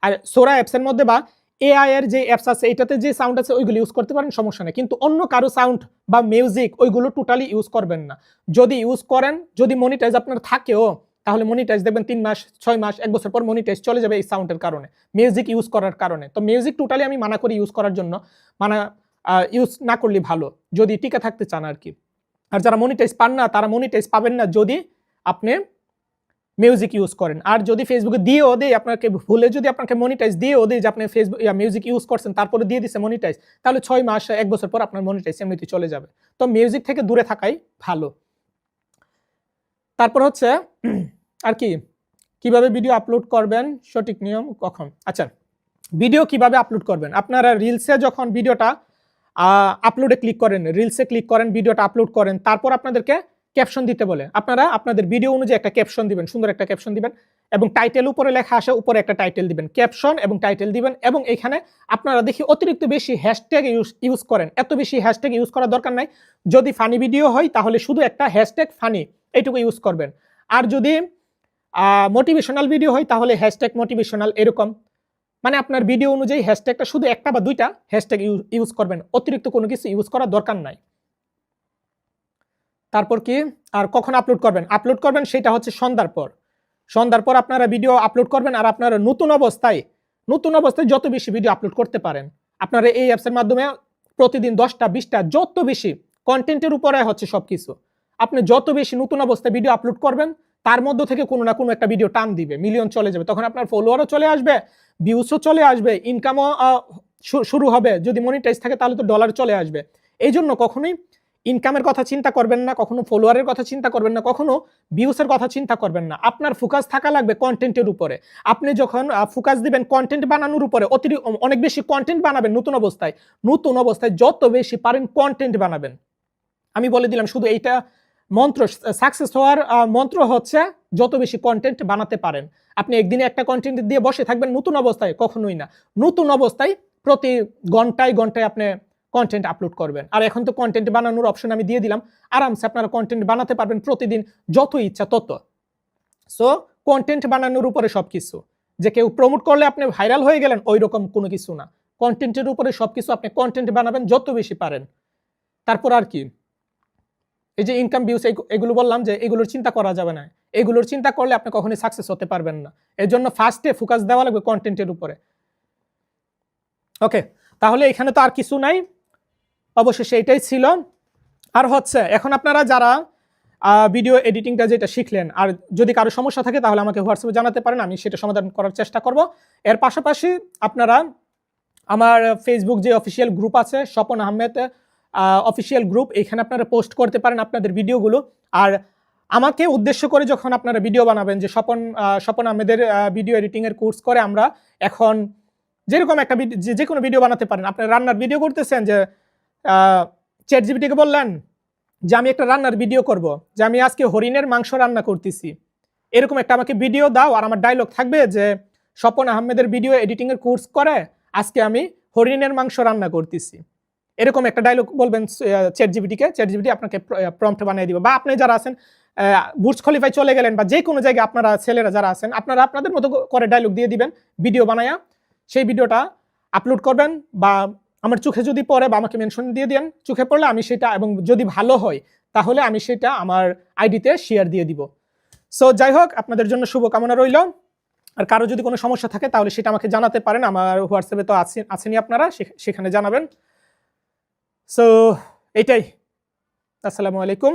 আর সোরা অ্যাপসের মধ্যে বা এআই এর যে অ্যাপস আছে এটাতে যে সাউন্ড আছে ওইগুলো ইউজ করতে পারেন, সমস্যা নেই, কিন্তু অন্য কারো সাউন্ড বা মিউজিক ওইগুলো টোটালি ইউজ করবেন না। যদি ইউজ করেন, যদি মনিটাইজ আপনার থাকেও, তাহলে মনিটাইজ দেখবেন 3 মাস 6 মাস 1 বছর পর মনিটাইজ চলে যাবে এই সাউন্ডের কারণে, মিউজিক ইউজ করার কারণে। তো মিউজিক টোটালি আমি মানা করি ইউজ করার জন্য, ইউজ না করলে ভালো যদি টিকে থাকতে চান আর কি। আর যারা মনিটাইজ পান না তারা মনিটাইজ পাবেন না যদি আপনি মিউজিক ইউজ করেন। আর যদি ফেসবুকে দিয়েও দেয় আপনাকে, ভুলে যদি আপনাকে মনিটাইজ দিয়েও দেয় যে আপনি ফেসবুক মিউজিক ইউজ করছেন, তারপরে দিয়ে দিচ্ছে মনিটাইজ, তাহলে 6 মাস 1 বছর পর আপনার মনিটাইজ এমনিতে চলে যাবে। তো মিউজিক থেকে দূরে থাকাই ভালো। তারপর হচ্ছে আর কি, কিভাবে ভিডিও আপলোড করবেন, সঠিক নিয়ম কখন। আচ্ছা, ভিডিও কিভাবে আপলোড করবেন, আপনারা রিলসে যখন ভিডিওটা আপলোডে ক্লিক করেন, রিলসে ক্লিক করেন, ভিডিওটা আপলোড করেন, তারপর আপনাদেরকে ক্যাপশন দিতে বলে। আপনারা আপনাদের ভিডিও অনুযায়ী একটা ক্যাপশন দিবেন, সুন্দর একটা ক্যাপশন দিবেন, এবং টাইটেল উপরে লেখা আসে, উপরে একটা টাইটেল দিবেন, ক্যাপশন এবং টাইটেল দিবেন। এবং এখানে আপনারা দেখি অতিরিক্ত বেশি হ্যাশট্যাগ ইউজ করেন, এত বেশি হ্যাশট্যাগ ইউজ করার দরকার নাই। যদি ফানি ভিডিও হয় তাহলে শুধু একটা হ্যাশট্যাগ ফানি এইটুকু ইউজ করবেন। আর যদি মোটিভেশনাল ভিডিও হয় তাহলে হ্যাশট্যাগ মোটিভেশনাল, এরকম মানে আপনার ভিডিও অনুযায়ী হ্যাশট্যাগটা শুধু একটা বা দুইটা হ্যাশট্যাগ ইউজ করবেন, অতিরিক্ত কোনো কিছু ইউজ করার দরকার নাই। তারপর কি, আর কখন আপলোড করবেন সেটা হচ্ছে সন্ধ্যার পর আপনারা ভিডিও আপলোড করবেন। আর আপনারা নতুন অবস্থায় যত বেশি ভিডিও আপলোড করতে পারেন, আপনারা এই অ্যাপসের মাধ্যমে প্রতিদিন 10টা 20টা যত বেশি কন্টেন্টের উপরে হচ্ছে সবকিছু, আপনি যত বেশি নতুন অবস্থায় ভিডিও আপলোড করবেন, তার মধ্য থেকে কোনো না কোনো একটা ভিডিও টান দিবে, মিলিয়ন চলে যাবে, তখন আপনার ফলোয়ারও চলে আসবে, ভিউসও চলে আসবে, ইনকামও শুরু হবে। যদি মনিটাইজ থাকে তাহলে তো ডলার চলে আসবে। এই জন্য কখনোই ইনকামের কথা চিন্তা করবেন না, কখনো ফলোয়ারের কথা চিন্তা করবেন না, কখনো ভিউসের কথা চিন্তা করবেন না। আপনার ফোকাস থাকা লাগবে কন্টেন্টের উপরে। আপনি যখন ফোকাস দিবেন কন্টেন্ট বানানোর উপরে, অনেক বেশি কন্টেন্ট বানাবেন। নতুন অবস্থায় যত বেশি পারেন কন্টেন্ট বানাবেন। আমি বলে দিলাম শুধু এইটা মন্ত্র, সাকসেস হওয়ার মন্ত্র হচ্ছে যত বেশি কন্টেন্ট বানাতে পারেন। আপনি একদিনে একটা কন্টেন্ট দিয়ে বসে থাকবেন নতুন অবস্থায়, কখনোই না। নতুন অবস্থায় প্রতি ঘন্টায় আপনি কন্টেন্ট আপলোড করবেন। আর এখন তো কন্টেন্ট বানানোর অপশন আমি দিয়ে দিলাম, আরামসে আপনারা কন্টেন্ট বানাতে পারবেন প্রতিদিন, যত ইচ্ছা তত। সো কন্টেন্ট বানানোর উপরে সবকিছু, যে কেউ প্রমোট করলে আপনি ভাইরাল হয়ে গেলেন ওই রকম কোনো কিছু না। কন্টেন্টের উপরে সবকিছু, আপনি কন্টেন্ট বানাবেন যত বেশি পারেন। তারপর আর কি, এই যে ইনকাম ভিউস এগুলো বললাম যে এগুলোর চিন্তা করা যাবে না, এগুলোর চিন্তা করলে আপনি কখনোই সাকসেস হতে পারবেন না। এর জন্য ফার্স্টে ফোকাস দেওয়া লাগবে কন্টেন্টের উপরে। ওকে, তাহলে এখানে তো আর কিছু নাই, অবশ্যই এটাই ছিল। আর হচ্ছে এখন আপনারা যারা ভিডিও এডিটিংটা যেটা শিখলেন, আর যদি কারো সমস্যা থাকে তাহলে আমাকে হোয়াটসঅ্যাপে জানাতে পারেন, আমি সেটা সমাধান করার চেষ্টা করব। এর পাশাপাশি আপনারা আমার ফেসবুক যে অফিসিয়াল গ্রুপ আছে, স্বপন আহমেদ অফিসিয়াল গ্রুপ, এখানে আপনারা পোস্ট করতে পারেন আপনাদের ভিডিওগুলো। আর আমাকে উদ্দেশ্য করে যখন আপনারা ভিডিও বানাবেন যে স্বপন আহমেদের ভিডিও এডিটিং এর কোর্স করে আমরা এখন যেরকম একটা যে কোনো ভিডিও বানাতে পারেন। আপনি রান্নার ভিডিও করতেছেন, যে চ্যাট জিপিটিকে বললেন যে আমি একটা রান্নার ভিডিও করব, যে আমি আজকে হরিণের মাংস রান্না করতেছি, এরকম একটা আমাকে ভিডিও দাও, আর আমার ডায়লগ থাকবে যে স্বপন আহমেদের ভিডিও এডিটিং এর কোর্স করে আজকে আমি হরিণের মাংস রান্না করতেছি, এরকম একটা ডায়লগ বলবেন চ্যাট জিপিটিকে। চ্যাট জিপিটি আপনাকে প্রম্পট বানিয়ে দিবে। বা আপনি যারা আছেন বুর্জ খলিফায় চলে গেলেন বা যে কোনো জায়গায় আপনারা ছেলেরা যারা আছেন, আপনারা আপনাদের মতো করে ডায়লগ দিয়ে দিবেন ভিডিও বানায়া, সেই ভিডিওটা আপলোড করবেন। বা আমার চোখে যদি পড়ে বা আমাকে মেনশন দিয়ে দেন, চোখে পড়লে আমি সেটা, এবং যদি ভালো হয় তাহলে আমি সেটা আমার আইডিতে শেয়ার দিয়ে দিব। সো যাই হোক, আপনাদের জন্য শুভকামনা রইল। আর কারো যদি কোনো সমস্যা থাকে তাহলে সেটা আমাকে জানাতে পারেন, আমার হোয়াটসঅ্যাপে তো আছেনই আপনারা, সেখানে জানাবেন। সো এটাই। আসসালামু আলাইকুম।